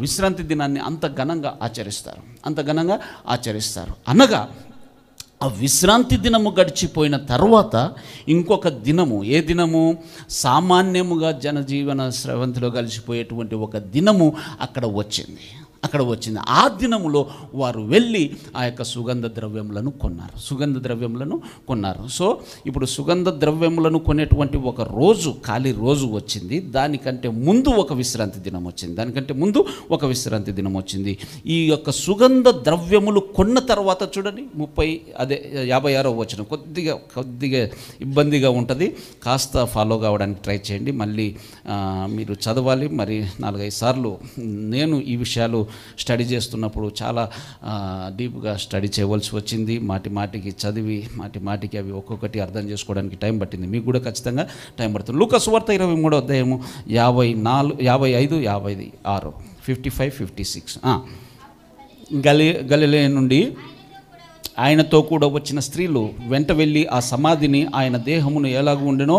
విశ్రాంతి దినాన్ని అంత ఘనంగా ఆచరిస్తారు. అనగా ఆ విశ్రాంతి దినము గడిచిపోయిన తర్వాత ఇంకొక దినము, ఏ దినము? సామాన్యముగా జనజీవన స్రవంతిలో కలిసిపోయేటువంటి ఒక దినము అక్కడ వచ్చింది. ఆ దినములో వారు వెళ్ళి ఆ యొక్క సుగంధ ద్రవ్యములను కొన్నారు. సో ఇప్పుడు సుగంధ ద్రవ్యములను కొనేటువంటి ఒక రోజు, ఖాళీ రోజు వచ్చింది. దానికంటే ముందు ఒక విశ్రాంతి దినం వచ్చింది. ఈ యొక్క సుగంధ ద్రవ్యములు కొన్న తర్వాత చూడండి 56వ వచనం కొద్దిగా ఇబ్బందిగా ఉంటుంది. కాస్త ఫాలో కావడానికి ట్రై చేయండి. మళ్ళీ మీరు చదవాలి. మరి 4-5 సార్లు నేను ఈ విషయాలు స్టడీ చేస్తున్నప్పుడు చాలా డీప్గా స్టడీ చేయవలసి వచ్చింది. మాటికి చదివి మాటికి అవి ఒక్కొక్కటి అర్థం చేసుకోవడానికి టైం పట్టింది. మీకు కూడా ఖచ్చితంగా టైం పడుతుంది. లూకా సువార్త 23వ అధ్యాయము 55, 56, 55, 56. గలిలయ నుండి ఆయనతో కూడా వచ్చిన స్త్రీలు వెంట వెళ్ళి ఆ సమాధిని, ఆయన దేహమును ఎలాగ ఉండెనో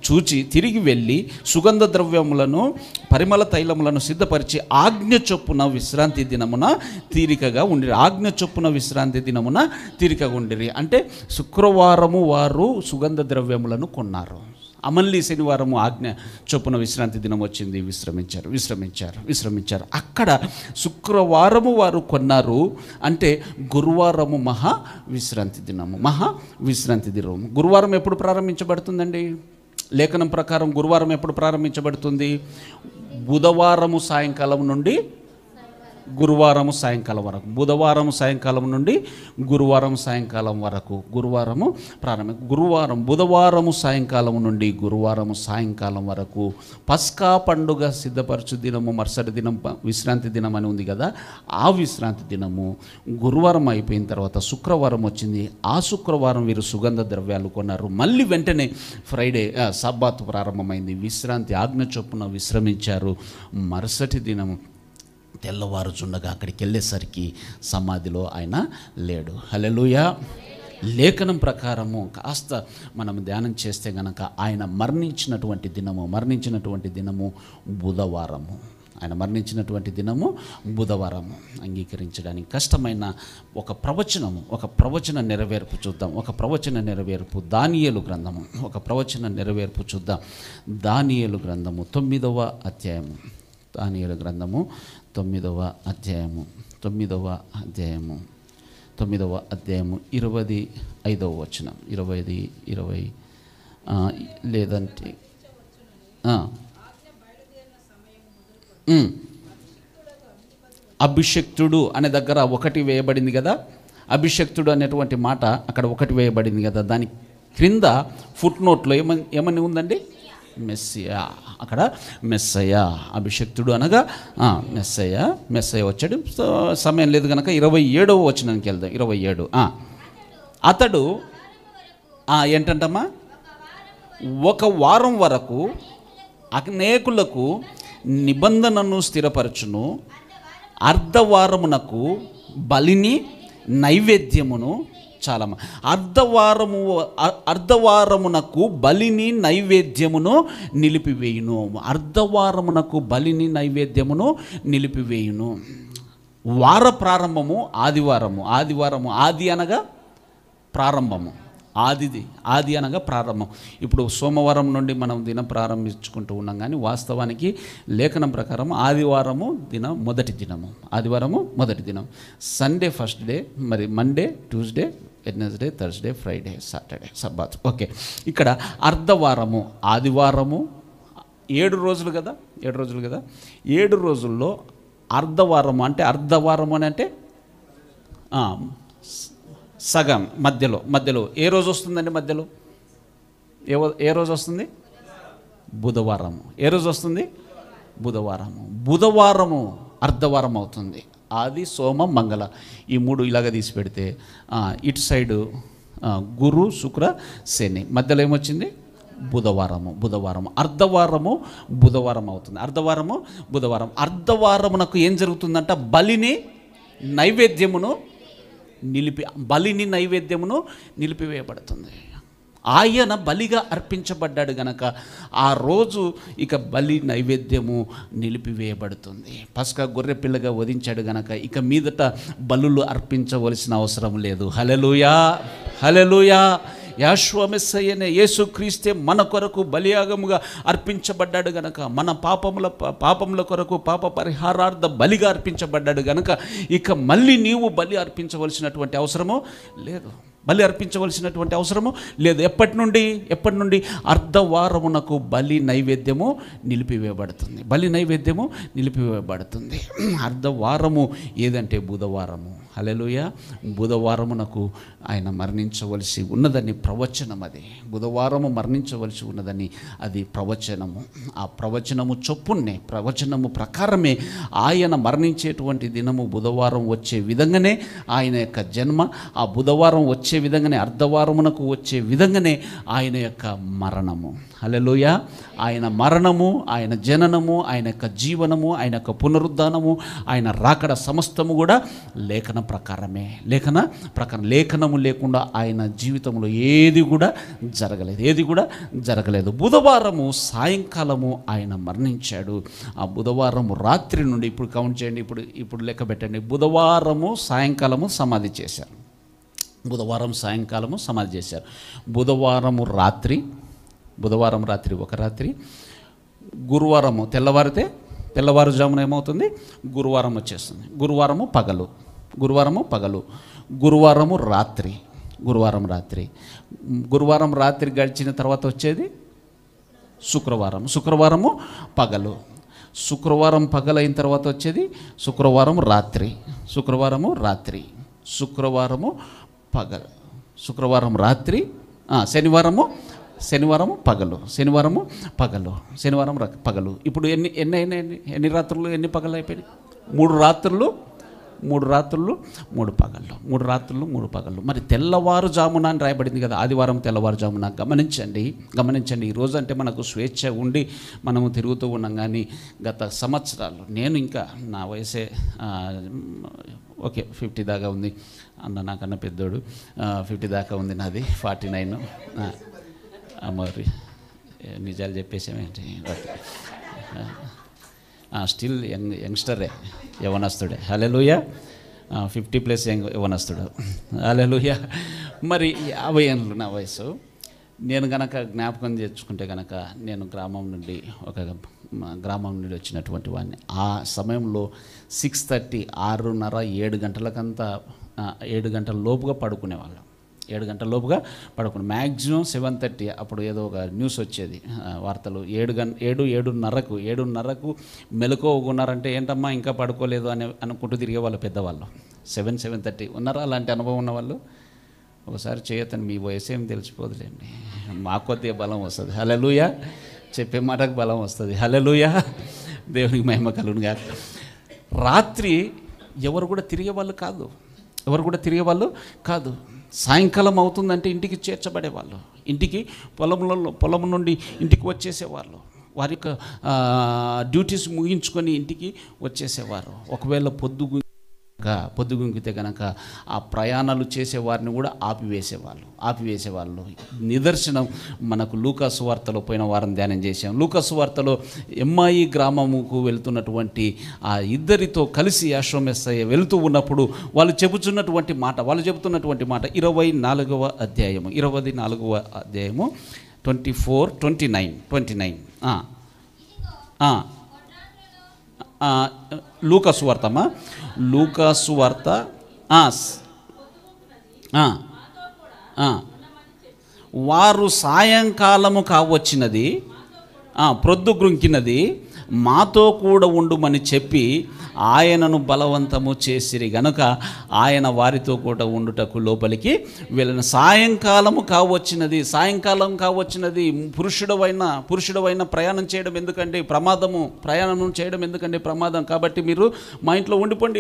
చూచి తిరిగి వెళ్ళి సుగంధ ద్రవ్యములను, పరిమళ తైలములను సిద్ధపరిచి ఆజ్ఞ చొప్పున విశ్రాంతి దినమున తీరికగా ఉండిరి. అంటే శుక్రవారము వారు సుగంధ ద్రవ్యములను కొన్నారు. మళ్ళీ శనివారము ఆజ్ఞ చొప్పున విశ్రాంతి దినం వచ్చింది. విశ్రమించారు. అక్కడ శుక్రవారము వారు కొన్నారు. అంటే గురువారము మహా విశ్రాంతి దినము. గురువారం ఎప్పుడు ప్రారంభించబడుతుందండి? లేఖనం ప్రకారం గురువారం ఎప్పుడు ప్రారంభించబడుతుంది? బుధవారము సాయంకాలం నుండి గురువారము సాయంకాలం వరకు. బుధవారము సాయంకాలం నుండి గురువారం సాయంకాలం వరకు బుధవారము సాయంకాలం నుండి గురువారము సాయంకాలం వరకు. పస్కా పండుగ సిద్ధపరచు దినము మరుసటి దినం విశ్రాంతి దినం అని ఉంది కదా. ఆ విశ్రాంతి దినము గురువారం అయిపోయిన తర్వాత శుక్రవారం వచ్చింది. ఆ శుక్రవారం వీరు సుగంధ ద్రవ్యాలు కొన్నారు. మళ్ళీ వెంటనే ఫ్రైడే సబ్బాతు ప్రారంభమైంది. విశ్రాంతి ఆజ్ఞ చొప్పున విశ్రమించారు. మరుసటి దినం తెల్లవారుచుండగా అక్కడికి వెళ్ళేసరికి సమాధిలో ఆయన లేడు. హల్లెలూయా. లేఖనం ప్రకారము కాస్త మనం ధ్యానం చేస్తే గనక ఆయన మరణించినటువంటి దినము బుధవారము. అంగీకరించడానికి కష్టమైన ఒక ప్రవచన నెరవేర్పు చూద్దాం. దానియేలు గ్రంథము చూద్దాం. దానియేలు గ్రంథము 9వ అధ్యాయము. 9వ అధ్యాయము 25వ వచనం. 20 లేదంటే అభిషక్తుడు అనే దగ్గర ఒకటి వేయబడింది కదా. అభిషక్తుడు అనేటువంటి మాట అక్కడ ఒకటి వేయబడింది కదా. దాని క్రింద ఫుట్ నోట్లో ఏమని ఉందండి? మెస్సియా. అక్కడ మెస్సయ్య. అభిషక్తుడు అనగా మెస్సయ్య వచ్చాడు. సమయం లేదు కనుక 27వ వచనానికి వెళ్దాం. 27. అతడు ఏంటంటమ్మా? ఒక వారం వరకు అనేకులకు నిబంధనను స్థిరపరచును, అర్ధవారమునకు బలిని నైవేద్యమును. చాలా అర్ధవారమునకు బలిని నైవేద్యమును నిలిపివేయును. వార ప్రారంభము ఆదివారము. ఆది అనగా ప్రారంభము. ఆది అనగా ప్రారంభం. ఇప్పుడు సోమవారం నుండి మనం దినం ప్రారంభించుకుంటూ ఉన్నాం, కానీ వాస్తవానికి లేఖనం ప్రకారం ఆదివారము మొదటి దినం. సండే ఫస్ట్ డే, మరి Monday, Tuesday, Wednesday, Thursday, Friday, Saturday Sabbath. Okay. ఇక్కడ అర్ధవారము, ఆదివారము 7 రోజులు కదా. 7 రోజుల్లో అర్ధవారము అంటే సగం మధ్యలో ఏ రోజు వస్తుందండి? మధ్యలో ఏ రోజు వస్తుంది? బుధవారము. ఏ రోజు వస్తుంది? బుధవారము అర్ధవారం అవుతుంది. ఆది, సోమ, మంగళ ఈ 3 ఇలాగ తీసి పెడితే ఇటు సైడు గురు, శుక్ర, శని, మధ్యలో ఏమొచ్చింది? బుధవారము అర్ధవారము బుధవారం అవుతుంది. అర్ధవారమునకు ఏం జరుగుతుందంట? బలిని నైవేద్యమును నిలిపివేయబడుతుంది. ఆయన బలిగా అర్పించబడ్డాడు గనక ఆ రోజు ఇక బలి నైవేద్యము నిలిపివేయబడుతుంది. పస్కా గొర్రె పిల్లగా వధించాడు గనక ఇక మీదట బలులు అర్పించవలసిన అవసరం లేదు. హల్లెలూయా. యెహోవా మెస్సయ్యనే యేసుక్రీస్తే మన కొరకు బలియాగముగా అర్పించబడ్డాడు గనక, మన పాపముల కొరకు పాప పరిహారార్థ బలిగా అర్పించబడ్డాడు గనక ఇక మళ్ళీ నీవు బలి అర్పించవలసినటువంటి అవసరము లేదు. ఎప్పటి నుండి? అర్ధవారమునకు బలి నైవేద్యము నిలిపివేయబడుతుంది. అర్ధవారము ఏదంటే బుధవారము. హల్లెలూయా. బుధవారమునకు ఆయన మరణించవలసి ఉన్నదని ప్రవచనం. అది బుధవారము మరణించవలసి ఉన్నదని అది ప్రవచనము. ఆ ప్రవచనము చొప్పునే, ప్రవచనము ప్రకారమే ఆయన మరణించేటువంటి దినము బుధవారం వచ్చే విధంగానే ఆయన యొక్క జన్మ, ఆ బుధవారం వచ్చే విధంగానే, అర్ధవారమునకు వచ్చే విధంగానే ఆయన యొక్క మరణము. హల్లెలూయా. ఆయన మరణము, ఆయన జననము, ఆయన యొక్క జీవనము, ఆయన యొక్క పునరుద్ధానము, ఆయన రాకడ సమస్తము కూడా లేఖన ప్రకారమే. లేఖనము లేకుండా ఆయన జీవితంలో ఏది కూడా జరగలేదు. బుధవారము సాయంకాలము ఆయన మరణించాడు. ఆ బుధవారము రాత్రి నుండి ఇప్పుడు కౌంట్ చేయండి, ఇప్పుడు లెక్క పెట్టండి. బుధవారము సాయంకాలము సమాధి చేశారు. బుధవారం రాత్రి ఒక రాత్రి, గురువారము తెల్లవారుజామున ఏమవుతుంది? గురువారం వచ్చేస్తుంది. గురువారము పగలు, గురువారం రాత్రి, గురువారం రాత్రి గడిచిన తర్వాత వచ్చేది శుక్రవారము పగలు, శుక్రవారం పగలైన తర్వాత వచ్చేది శుక్రవారము రాత్రి, శుక్రవారం రాత్రి, శనివారము పగలు. ఇప్పుడు ఎన్ని రాత్రులు, ఎన్ని పగలు అయిపోయినాయి? 3 రాత్రులు 3 పగళ్ళు. మరి తెల్లవారుజామున అని రాయబడింది కదా, ఆదివారం తెల్లవారుజామున. గమనించండి. ఈరోజు అంటే మనకు స్వేచ్ఛ ఉండి మనము తిరుగుతూ ఉన్నాం. కానీ గత సంవత్సరాలు, నేను ఇంకా నా వయసే 50 దాకా ఉంది. అన్న నాకన్నా పెద్దోడు, 50 దాకా ఉంది, నాది 49. మరి నిజాలు చెప్పేసామేంటి? స్టిల్ యంగ్స్టరే, యవనస్తుడే. హల్లెలూయా. 50+ యవనస్తుడు. హల్లెలూయా. మరి 50 ఏళ్ళు నా వయసు. నేను గనక జ్ఞాపకం తెచ్చుకుంటే కనుక, నేను గ్రామం నుండి వచ్చినటువంటి వాడిని. ఆ సమయంలో 6:30, 6:30, 7 గంటలకంతా 7 గంటల లోపుగా పడుకునేవాళ్ళం. 7 గంటల లోపుగా పడుకుని మ్యాక్సిమం 7:30. అప్పుడు ఏదో ఒక న్యూస్ వచ్చేది, వార్తలు. 7:30కు మెలకువగా ఉన్నారంటే ఏంటమ్మా ఇంకా పడుకోలేదు అని అనుకుంటూ తిరిగేవాళ్ళు పెద్దవాళ్ళు. 7:30 ఉన్నారా అలాంటి అనుభవం ఉన్నవాళ్ళు? ఒకసారి చేయొద్దని, మీ వయసు ఏం తెలిసిపోదులేండి, మాకు కొద్దిగా బలం వస్తుంది. హల్లెలూయా. చెప్పే మాటకు బలం వస్తుంది. హల్లెలూయా. దేవునికి మహిమ కలుగునుగా. రాత్రి ఎవరు కూడా తిరిగేవాళ్ళు కాదు. సాయంకాలం అవుతుందంటే ఇంటికి చేర్చబడేవాళ్ళు. పొలం నుండి ఇంటికి వచ్చేసేవాళ్ళు. వారి యొక్క డ్యూటీస్ ముగించుకొని ఇంటికి వచ్చేసేవారు. ఒకవేళ పొద్దుగుంకితే కనుక ఆ ప్రయాణాలు చేసేవారిని కూడా ఆపివేసేవాళ్ళు. నిదర్శనం మనకు లూకాసు వార్తలో పోయిన వారం ధ్యానం చేశాం. లూకాసు వార్తలో ఎమ్మాయి గ్రామముకు వెళ్తున్నటువంటి ఆ ఇద్దరితో కలిసి యెహోవా మెస్సయ్య వెళుతూ ఉన్నప్పుడు వాళ్ళు చెబుతున్నటువంటి మాట 24వ అధ్యాయము 24-29 లూకాసు వార్త వారు సాయంకాలము కావచ్చినది, ప్రొద్దుగ్రుంకినది, మాతో కూడా ఉండుమని చెప్పి ఆయనను బలవంతము చేసిరి గనుక ఆయన వారితో కూడా ఉండుటకు లోపలికి వెళ్ళిన. సాయంకాలం కావచ్చినది. పురుషుడవైన ప్రయాణం చేయడం ఎందుకంటే ప్రమాదము, ప్రయాణం చేయడం ఎందుకంటే ప్రమాదం. కాబట్టి మీరు మా ఇంట్లో ఉండిపోండి,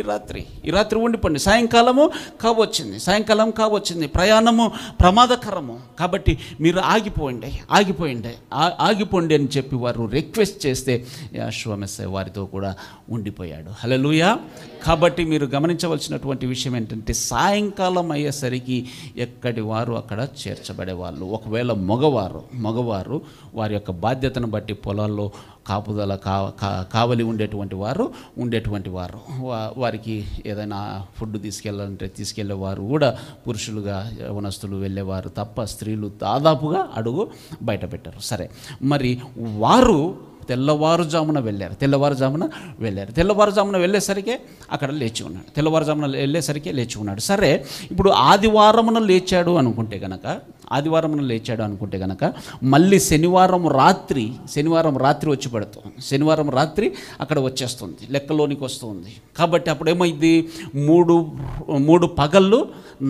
ఈ రాత్రి ఉండిపోండి. సాయంకాలం కావచ్చింది, ప్రయాణము ప్రమాదకరము, కాబట్టి మీరు ఆగిపోండి అని చెప్పి వారు రిక్వెస్ట్ చేస్తే యెహోషువ మెస్సీయ వారితో కూడా ఉండిపోయాడు. హల్లెలూయా. కాబట్టి మీరు గమనించవలసినటువంటి విషయం ఏంటంటే సాయంకాలం అయ్యేసరికి ఎక్కడి వారు అక్కడ చేర్చబడేవాళ్ళు. ఒకవేళ మగవారు వారి యొక్క బాధ్యతను బట్టి పొలాల్లో కాపుదల కావలి ఉండేటువంటి వారు వారికి ఏదైనా ఫుడ్ తీసుకెళ్ళాలంటే తీసుకెళ్ళేవారు కూడా పురుషులుగా యవనస్తులు వెళ్ళేవారు తప్ప స్త్రీలు దాదాపుగా అడుగు బయట పెట్టారు. సరే, మరి వారు తెల్లవారుజామున వెళ్ళేసరికి అక్కడ లేచి ఉన్నాడు. సరే, ఇప్పుడు ఆదివారమున లేచాడు అనుకుంటే గనక మళ్ళీ శనివారం రాత్రి వచ్చి పడుతుంది. శనివారం రాత్రి అక్కడ వచ్చేస్తుంది, లెక్కలోనికి వస్తుంది. కాబట్టి అప్పుడేమైంది, 3 పగళ్ళు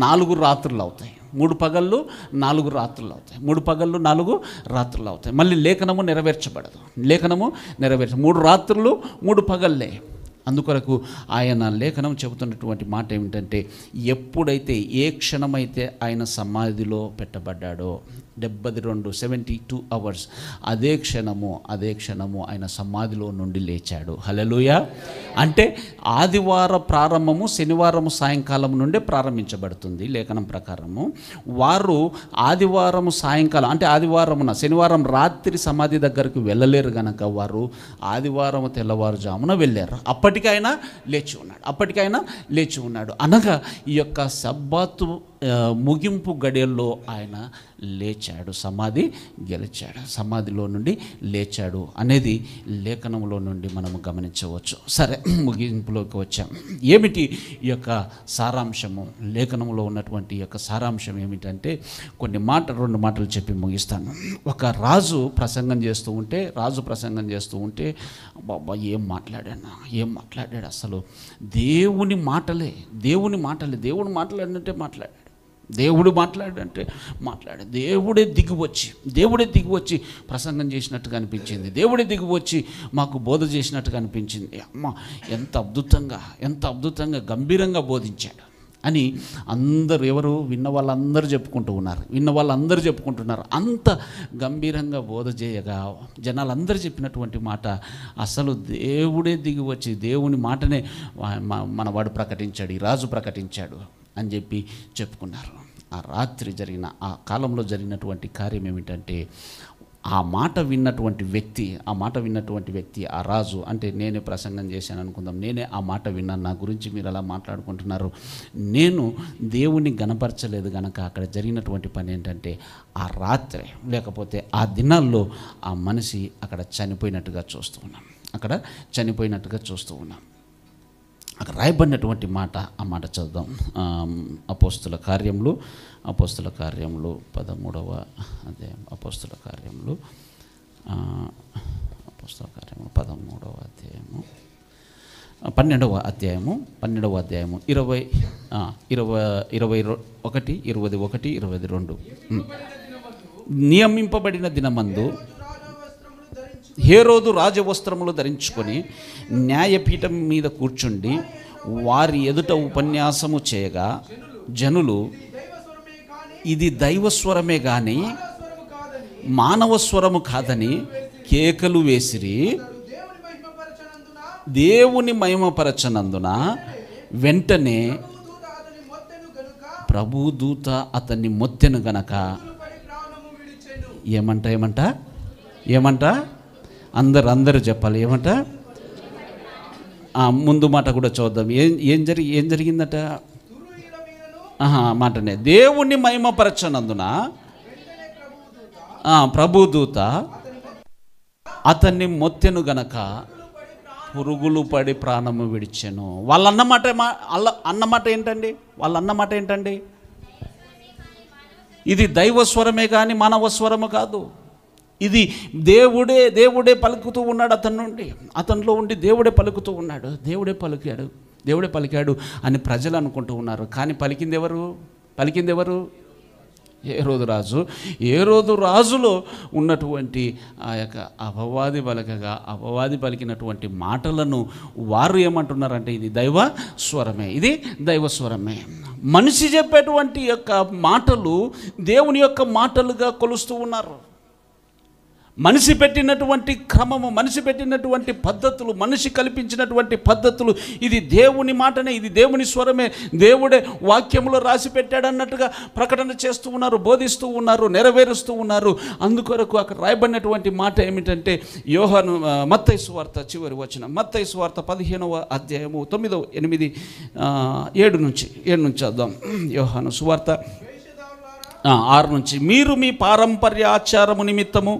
4 రాత్రులు అవుతాయి. 3 పగళ్ళు 4 రాత్రులు అవుతాయి. మళ్ళీ లేఖనము నెరవేర్చబడదు. 3 రాత్రులు 3 పగళ్ళే. అందుకొరకు ఆయన లేఖనం చెబుతున్నటువంటి మాట ఏమిటంటే, ఎప్పుడైతే ఏ క్షణమైతే ఆయన సమాధిలో పెట్టబడ్డాడో 72 అవర్స్ అదే క్షణము ఆయన సమాధిలో నుండి లేచాడు. హల్లెలూయా. అంటే ఆదివార ప్రారంభము శనివారం సాయంకాలం నుండే ప్రారంభించబడుతుంది లేఖనం ప్రకారము. వారు ఆదివారం సాయంకాలం అంటే శనివారం రాత్రి సమాధి దగ్గరికి వెళ్ళలేరు గనక వారు ఆదివారం తెల్లవారుజామున వెళ్ళారు. అప్పటికైనా లేచి ఉన్నాడు. అనగా ఈ యొక్క సబ్బాతు ముగింపు గడియల్లో ఆయన లేచాడు, సమాధి గెలిచాడు, సమాధిలో నుండి లేచాడు అనేది లేఖనంలో నుండి మనము గమనించవచ్చు. సరే, ముగింపులోకి వచ్చాం. ఏమిటి ఈ యొక్క సారాంశము? లేఖనంలో ఉన్నటువంటి ఈ యొక్క సారాంశం ఏమిటంటే 2 మాటలు చెప్పి ముగిస్తాను. ఒక రాజు ప్రసంగం చేస్తూ ఉంటే బాబా ఏం మాట్లాడాడు అసలు. దేవుడు మాట్లాడాడు. దేవుడే దిగివచ్చి ప్రసంగం చేసినట్టుగా అనిపించింది. దేవుడే దిగివచ్చి మాకు బోధ చేసినట్టుగా అనిపించింది. అమ్మ, ఎంత అద్భుతంగా గంభీరంగా బోధించాడు అని విన్న వాళ్ళందరూ చెప్పుకుంటున్నారు. అంత గంభీరంగా బోధ చేయగా జనాలందరూ చెప్పినటువంటి మాట, అసలు దేవుడే దిగివచ్చి దేవుని మాటనే మనవాడు ప్రకటించాడు, ఈ రాజు ప్రకటించాడు అని చెప్పి చెప్పుకున్నారు. ఆ కాలంలో జరిగినటువంటి కార్యం ఏమిటంటే, ఆ మాట విన్నటువంటి వ్యక్తి ఆ రాజు, అంటే నేనే ప్రసంగం చేశాను అనుకుందాం, నేనే ఆ మాట విన్నాను, నా గురించి మీరు అలా మాట్లాడుకుంటున్నారు, నేను దేవుని గణపరచలేదు గనక అక్కడ జరిగినటువంటి పని ఏంటంటే ఆ రాత్రి లేకపోతే ఆ దినాల్లో ఆ మనిషి అక్కడ చనిపోయినట్టుగా చూస్తూ ఉన్నాం. అక్కడ రాయబడినటువంటి మాట, ఆ మాట చదువుదాం. అపోస్తుల కార్యములు 13వ అధ్యాయం. అపోస్తుల కార్యములు 13వ అధ్యాయము 12వ అధ్యాయము 21, 22 నియమింపబడిన దినమందు హేరోదు రాజవస్త్రములు ధరించుకొని న్యాయపీఠం మీద కూర్చుండి వారి ఎదుట ఉపన్యాసము చేయగా జనులు ఇది దైవస్వరమే గాని మానవ స్వరము కాదని కేకలు వేసిరి. దేవుని మహిమపరచనందున వెంటనే ప్రభుదూత అతన్ని మొత్తెను గనక ఏమంట అందరూ చెప్పాలి. ఏమంట? ముందు మాట కూడా చూద్దాం. ఏం జరిగిందట? మాటనే దేవుణ్ణి మహిమపరచనందున ప్రభుదూత అతన్ని మొత్తెను గనక పురుగులు పడి ప్రాణము విడిచెను. వాళ్ళన్నమాట ఏంటండి? ఇది దైవ స్వరమే కానీ మానవ స్వరము కాదు. ఇది దేవుడే పలుకుతూ ఉన్నాడు అతని నుండి, అతనిలో ఉండి దేవుడే పలుకుతూ ఉన్నాడు. దేవుడే పలికాడు అని ప్రజలు అనుకుంటూ ఉన్నారు. కానీ పలికింది ఎవరు? ఏరోదు రాజులో ఉన్నటువంటి ఆ యొక్క అపవాది పలికినటువంటి మాటలను వారు ఏమంటున్నారంటే ఇది దైవ స్వరమే. మనిషి చెప్పేటువంటి యొక్క మాటలు దేవుని యొక్క మాటలుగా కొలుస్తూ ఉన్నారు. మనిషి పెట్టినటువంటి క్రమము, మనిషి పెట్టినటువంటి పద్ధతులు, మనిషి కల్పించినటువంటి పద్ధతులు, ఇది దేవుని మాటనే, ఇది దేవుని స్వరమే, దేవుడే వాక్యములో రాసి పెట్టాడన్నట్టుగా ప్రకటన చేస్తూ ఉన్నారు, బోధిస్తూ ఉన్నారు, నెరవేరుస్తూ ఉన్నారు. అందుకొరకు అక్కడ రాయబడినటువంటి మాట ఏమిటంటే మత్తయి సువార్త చివరి వచనం, మత్తయి సువార్త 15వ అధ్యాయము 9, 8, 7 నుంచి చదువుదాం. యోహాను సువార్త 6 నుంచి, మీరు మీ పారంపర్య ఆచారము నిమిత్తము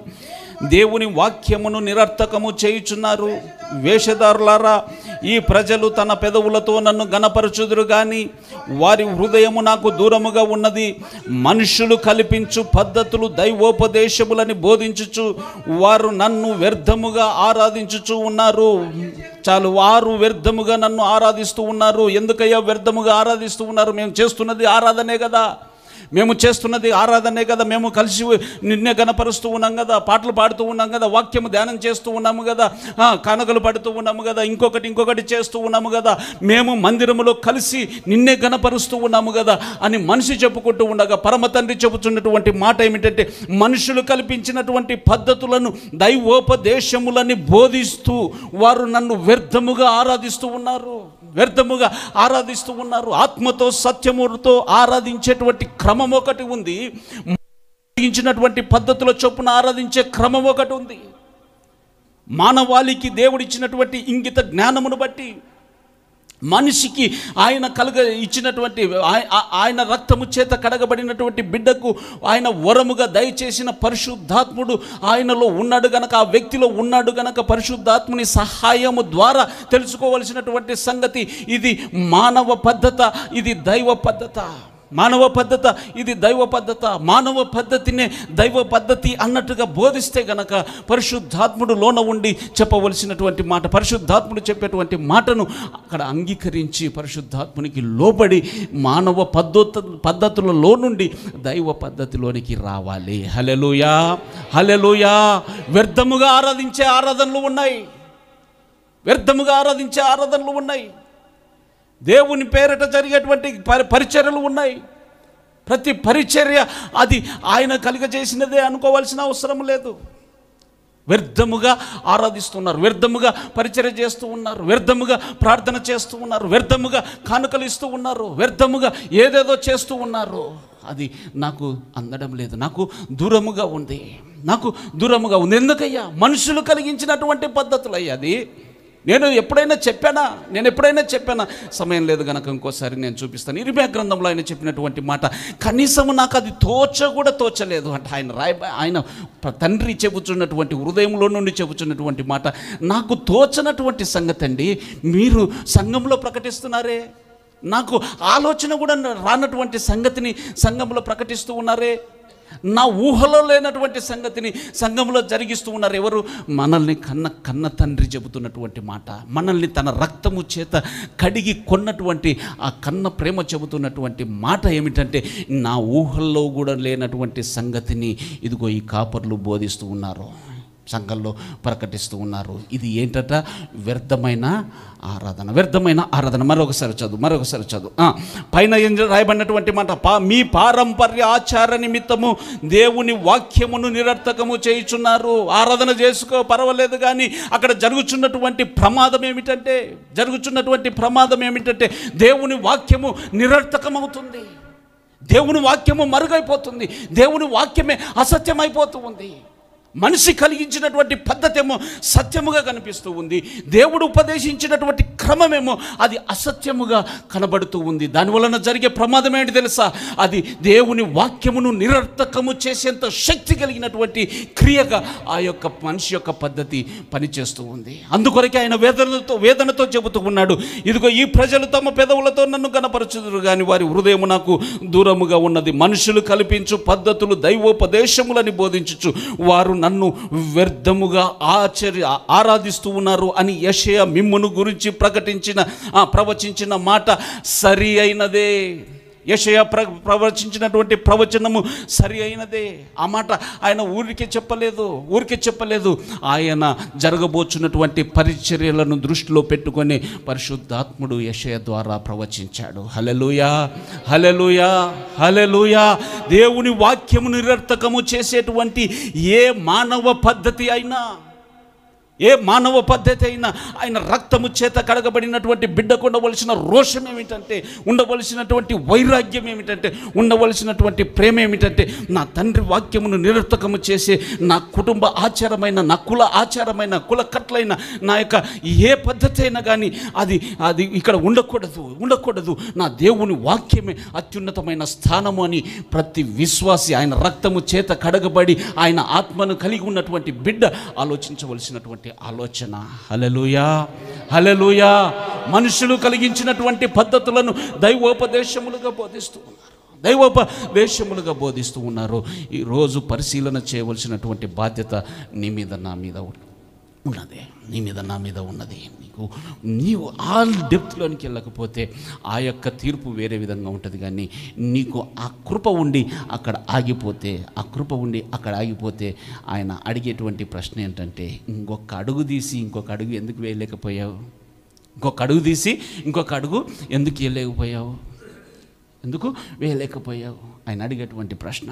దేవుని వాక్యమును నిరర్థకము చేయుచున్నారు. వేషధారులారా, ఈ ప్రజలు తన పెదవులతో నన్ను గణపరచుదురు గాని వారి హృదయము నాకు దూరముగా ఉన్నది. మనుషులు కల్పించు పద్ధతులు దైవోపదేశములని బోధించుచు వారు నన్ను వ్యర్థముగా ఆరాధించుచు ఉన్నారు. చాలు, వారు వ్యర్థముగా నన్ను ఆరాధిస్తూ ఉన్నారు. ఎందుకయ్యా వ్యర్థముగా ఆరాధిస్తూ ఉన్నారు? మేము చేస్తున్నది ఆరాధనే కదా, మేము కలిసి నిన్నే గణపరుస్తూ ఉన్నాం కదా, పాటలు పాడుతూ ఉన్నాం కదా, వాక్యము ధ్యానం చేస్తూ ఉన్నాము కదా, కానుకలు పడుతూ ఉన్నాము కదా, ఇంకొకటి చేస్తూ ఉన్నాము కదా, మేము మందిరములో కలిసి నిన్నే గణపరుస్తూ ఉన్నాము కదా అని మనిషి చెప్పుకుంటూ ఉండగా పరమ తండ్రి చెబుతున్నటువంటి మాట ఏమిటంటే, మనుషులు కల్పించినటువంటి పద్ధతులను దైవోపదేశములని బోధిస్తూ వారు నన్ను వ్యర్థముగా ఆరాధిస్తూ ఉన్నారు. ఆత్మతో సత్యముతో ఆరాధించేటువంటి క్రమం ఒకటి ఉంది, ఆరాధించినటువంటి పద్ధతుల చొప్పున ఆరాధించే క్రమం ఒకటి ఉంది. మానవాళికి దేవుడిచ్చినటువంటి ఇంగిత జ్ఞానమును బట్టి మనిషికి ఆయన ఇచ్చినటువంటి ఆయన రక్తము చేత కడగబడినటువంటి బిడ్డకు ఆయన వరముగా దయచేసిన పరిశుద్ధాత్ముడు ఆయనలో ఉన్నాడు గనక, ఆ వ్యక్తిలో ఉన్నాడు గనక పరిశుద్ధాత్ముని సహాయము ద్వారా తెలుసుకోవలసినటువంటి సంగతి ఇది మానవ పద్ధత, ఇది దైవ పద్ధత. మానవ పద్ధతినే దైవ పద్ధతి అన్నట్టుగా బోధిస్తే గనక పరిశుద్ధాత్ముడు లోన ఉండి చెప్పవలసినటువంటి మాట, పరిశుద్ధాత్ముడు చెప్పేటువంటి మాటను అక్కడ అంగీకరించి పరిశుద్ధాత్మునికి లోబడి మానవ పద్ధతులలో నుండి దైవ పద్ధతిలోనికి రావాలి. హల్లెలూయా. వ్యర్థముగా ఆరాధించే ఆరాధనలు ఉన్నాయి. దేవుని పేరట జరిగేటువంటి పరిచర్యలు ఉన్నాయి. ప్రతి పరిచర్య అది ఆయన కలుగజేసినదే అనుకోవాల్సిన అవసరం లేదు. వ్యర్థముగా ఆరాధిస్తున్నారు, వ్యర్థముగా పరిచర్య చేస్తూ ఉన్నారు, వ్యర్థముగా ప్రార్థన చేస్తూ ఉన్నారు, వ్యర్థముగా కానుకలు ఇస్తూ ఉన్నారు, వ్యర్థముగా ఏదేదో చేస్తూ ఉన్నారు. అది నాకు అందడం లేదు, నాకు దూరముగా ఉంది. ఎందుకయ్యా? మనుషులు కలిగించినటువంటి పద్ధతులయ్యా అది. నేను ఎప్పుడైనా చెప్పానా? సమయం లేదు కనుక ఇంకోసారి నేను చూపిస్తాను. ఇర్మియా గ్రంథంలో ఆయన చెప్పినటువంటి మాట కనీసము నాకు అది తోచలేదు అంటే ఆయన తండ్రి చెబుతున్నటువంటి హృదయంలో నుండి చెబుతున్నటువంటి మాట నాకు తోచనటువంటి సంగతి అండి. మీరు సంఘంలో ప్రకటిస్తున్నారే, నాకు ఆలోచన కూడా రానటువంటి సంగతిని సంఘంలో ప్రకటిస్తూ ఉన్నారే, నా ఊహలో లేనటువంటి సంగతిని సంఘంలో జరిగిస్తూ ఉన్నారు. ఎవరు? మనల్ని కన్న తండ్రి చెబుతున్నటువంటి మాట, మనల్ని తన రక్తము చేత కడిగి కొన్నటువంటి ఆ కన్న ప్రేమ చెబుతున్నటువంటి మాట ఏమిటంటే, నా ఊహల్లో కూడా లేనటువంటి సంగతిని ఇదిగో ఈ కాపర్లు బోధిస్తూ ఉన్నారు, సంఘంలో ప్రకటిస్తూ ఉన్నారు. ఇది ఏంటట? వ్యర్థమైన ఆరాధన. మరొకసారి చదువు. పైన ఏం రాయబడినటువంటి మాట, మీ పారంపర్య ఆచార నిమిత్తము దేవుని వాక్యమును నిరర్థకము చేయుచున్నారు. ఆరాధన చేసుకో పర్వాలేదు, కానీ అక్కడ జరుగుతున్నటువంటి ప్రమాదం ఏమిటంటే దేవుని వాక్యము నిరర్థకమవుతుంది, దేవుని వాక్యము మరుగైపోతుంది, దేవుని వాక్యమే అసత్యమైపోతూ ఉంది. మనిషి కలిగించినటువంటి పద్ధతేమో సత్యముగా కనిపిస్తూ ఉంది, దేవుడు ఉపదేశించినటువంటి క్రమమేమో అది అసత్యముగా కనబడుతూ ఉంది. దానివలన జరిగే ప్రమాదం ఏంటి తెలుసా? అది దేవుని వాక్యమును నిరర్థకము చేసేంత శక్తి కలిగినటువంటి క్రియగా ఆ యొక్క మనిషి యొక్క పద్ధతి పనిచేస్తూ ఉంది. అందుకొరకే ఆయన వేదనతో చెబుతూ ఉన్నాడు, ఇదిగో ఈ ప్రజలు తమ పెదవులతో నన్ను గణపరచుదురు కానీ వారి హృదయము నాకు దూరముగా ఉన్నది. మనుషులు కల్పించు పద్ధతులు దైవోపదేశములని బోధించుచు వారు నన్ను వ్యర్థముగా ఆరాధిస్తూ ఉన్నారు అని యెషయా మిమ్మును గురించి ప్రవచించిన మాట సరి అయినదే. యెషయా ప్రవచించినటువంటి ప్రవచనము సరి అయినదే. ఆ మాట ఆయన ఊరికే చెప్పలేదు. ఆయన జరగబోచున్నటువంటి పరిచర్యలను దృష్టిలో పెట్టుకొని పరిశుద్ధాత్ముడు యెషయా ద్వారా ప్రవచించాడు. హల్లెలూయా, హల్లెలూయా, హల్లెలూయా. దేవుని వాక్యము నిరర్థకము చేసేటువంటి ఏ మానవ పద్ధతి అయినా ఆయన రక్తము చేత కడగబడినటువంటి బిడ్డకు ఉండవలసిన రోషం ఏమిటంటే, ఉండవలసినటువంటి వైరాగ్యం ఏమిటంటే, ఉండవలసినటువంటి ప్రేమ ఏమిటంటే, నా తండ్రి వాక్యమును నిరర్థకము చేసే నా కుటుంబ ఆచారమైన, నా కుల ఆచారమైన, కుల కట్లైన నా యొక్క ఏ పద్ధతి అయినా కానీ అది ఇక్కడ ఉండకూడదు. నా దేవుని వాక్యమే అత్యున్నతమైన స్థానము అని ప్రతి విశ్వాసి, ఆయన రక్తము చేత కడగబడి ఆయన ఆత్మను కలిగి ఉన్నటువంటి బిడ్డ ఆలోచించవలసినటువంటి ఆలోచన. హల్లెలూయా, హల్లెలూయా. మనుషులు కలిగించినటువంటి పద్ధతులను దైవోపదేశములుగా బోధిస్తూ ఉన్నారు. ఈరోజు పరిశీలన చేయవలసినటువంటి బాధ్యత నీ మీద నా మీద ఉన్నది. నీవు ఆ డెప్త్లోనికి వెళ్ళకపోతే ఆ యొక్క తీర్పు వేరే విధంగా ఉంటుంది. కానీ నీకు ఆ కృప ఉండి అక్కడ ఆగిపోతే ఆయన అడిగేటువంటి ప్రశ్న ఏంటంటే, ఇంకొక అడుగు తీసి ఇంకొక అడుగు ఎందుకు వేయలేకపోయావు? ఎందుకు వేయలేకపోయావు? ఆయన అడిగేటువంటి ప్రశ్న.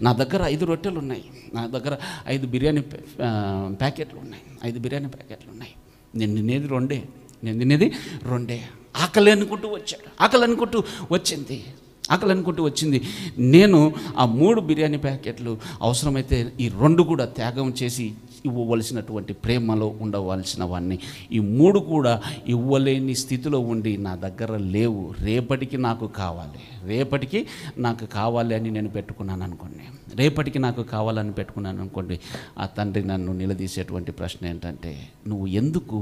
నా దగ్గర 5 రొట్టెలు ఉన్నాయి, నా దగ్గర 5 బిర్యానీ ప్యాకెట్లు ఉన్నాయి. నేను తినేది రెండే. ఆకలి అనుకుంటూ వచ్చింది. నేను ఆ 3 బిర్యానీ ప్యాకెట్లు అవసరమైతే ఈ 2 కూడా త్యాగం చేసి ఇవ్వవలసినటువంటి ప్రేమలో ఉండవలసిన వాడిని ఈ 3 కూడా ఇవ్వలేని స్థితిలో ఉండి నా దగ్గర లేవు, రేపటికి నాకు కావాలి అని నేను పెట్టుకున్నాను అనుకోండి. ఆ తండ్రి నన్ను నిలదీసేటువంటి ప్రశ్న ఏంటంటే, నువ్వు ఎందుకు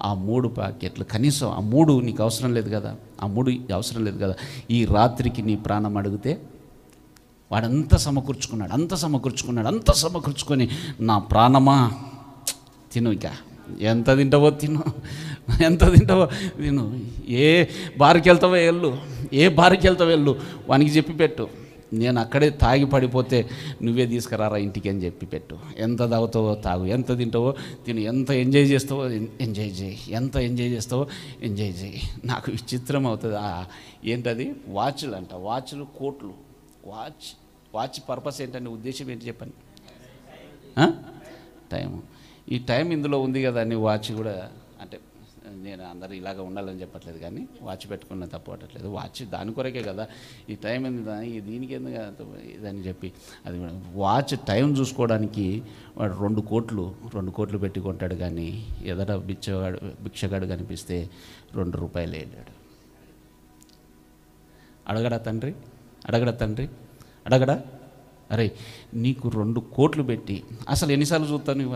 ఆ 3 ప్యాకెట్లు, కనీసం ఆ 3 నీకు అవసరం లేదు కదా, ఈ రాత్రికి నీ ప్రాణం అడిగితే వాడంతా సమకూర్చుకొని నా ప్రాణమా తిను, ఇక ఎంత తింటావో తిను, ఏ బార్కి వెళ్తావో వెళ్ళు, వానికి చెప్పి పెట్టు, నేను అక్కడే తాగి పడిపోతే నువ్వే తీసుకురారా ఇంటికి అని చెప్పి పెట్టు. ఎంత తాగుతావో తాగు, ఎంత తింటావో తిను, ఎంత ఎంజాయ్ చేస్తావో ఎంజాయ్ చేయి. నాకు విచిత్రం అవుతుంది. ఏంటది? వాచ్లు కోట్లు. వాచ్ పర్పస్ ఏంటంటే, ఉద్దేశం ఏంటి చెప్పండి? టైము. ఈ టైం ఇందులో ఉంది కదా అని వాచ్ కూడా, అంటే నేను అందరూ ఇలాగ ఉండాలని చెప్పట్లేదు, కానీ వాచ్ పెట్టుకున్న తప్పు పట్టట్లేదు. వాచ్ దాని కొరకే కదా, ఈ టైం ఎందుకు, దీనికి ఎందుకు ఇదని చెప్పి అది వాచ్ టైం చూసుకోవడానికి వాడు 2 కోట్లు పెట్టి కొంటాడు. కానీ ఎదట భిక్షగాడు కనిపిస్తే 2 రూపాయలు వేయలేడు. అడగడా తండ్రి? అరే, నీకు 2 కోట్లు పెట్టి అసలు ఎన్నిసార్లు చూస్తావు నువ్వు?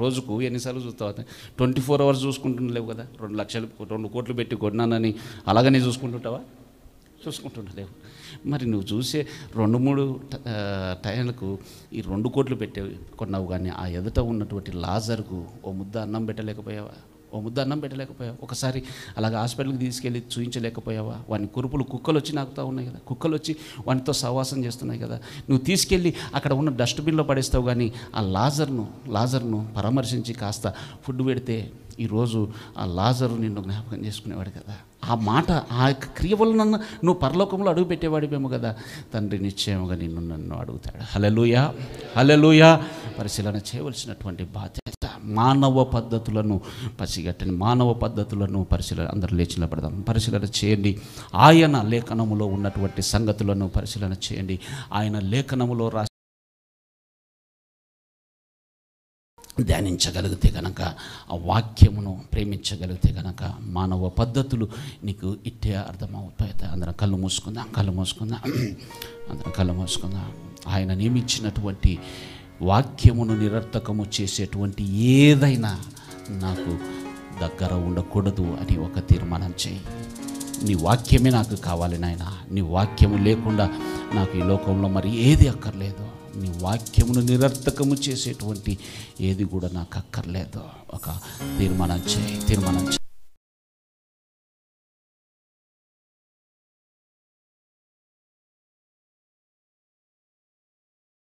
రోజుకు ఎన్నిసార్లు చూస్తావు? 24 అవర్స్ చూసుకుంటుండలేవు కదా. 2 కోట్లు పెట్టి కొన్నానని అలాగనే చూసుకుంటుండలేవు. మరి నువ్వు చూసే 2-3 టైంలకు ఈ 2 కోట్లు పెట్టి కొన్నావు, కానీ ఆ ఎదుట ఉన్నటువంటి లాజర్కు ఓ ముద్ద అన్నం పెట్టలేకపోయావా? ఒకసారి అలాగ హాస్పిటల్కి తీసుకెళ్ళి చూయించలేకపోయావా? వాని కుక్కలు వచ్చి నాకుతా ఉన్నాయి కదా, కుక్కలు వచ్చి వానితో సహవాసం చేస్తున్నాయి కదా. నువ్వు తీసుకెళ్ళి అక్కడ ఉన్న డస్ట్బిన్లో పడేస్తావు, కానీ ఆ లాజర్ను పరామర్శించి కాస్త ఫుడ్ పెడితే ఈరోజు ఆ లాజరు నిన్ను జ్ఞాపకం చేసుకునేవాడు కదా. ఆ మాట, ఆ యొక్క క్రియ వలన నువ్వు పరలోకంలో అడుగు పెట్టేవాడివేమో కదా. తండ్రి నిశ్చయముగా నన్ను అడుగుతాడు. హల్లెలూయా. పరిశీలన చేయవలసినటువంటి బాధ్యత. మానవ పద్ధతులను పరిశీలన, అందరూ లేచి నిలబడదాం. పరిశీలన చేయండి. ఆయన లేఖనములో ఉన్నటువంటి సంగతులను పరిశీలన చేయండి. ఆయన లేఖనములో ధ్యానించగలిగితే కనుక, ఆ వాక్యమును ప్రేమించగలిగితే కనుక మానవ పద్ధతులు నీకు ఇట్టే అర్థమవుతాయి. అందరం కళ్ళు మూసుకుందాం. ఆయన నియమించినటువంటి వాక్యమును నిరర్థకము చేసేటువంటి ఏదైనా నాకు దగ్గర ఉండకూడదు అని ఒక తీర్మానం చేయి. నీ వాక్యమే నాకు కావాలి నాయనా. నీ వాక్యము లేకుండా నాకు ఈ లోకంలో మరి ఏది అక్కర్లేదు. నీ వాక్యమును నిరర్థకము చేసేటువంటి ఏది కూడా నాకు అక్కర్లేదు. ఒక తీర్మానం చేయి.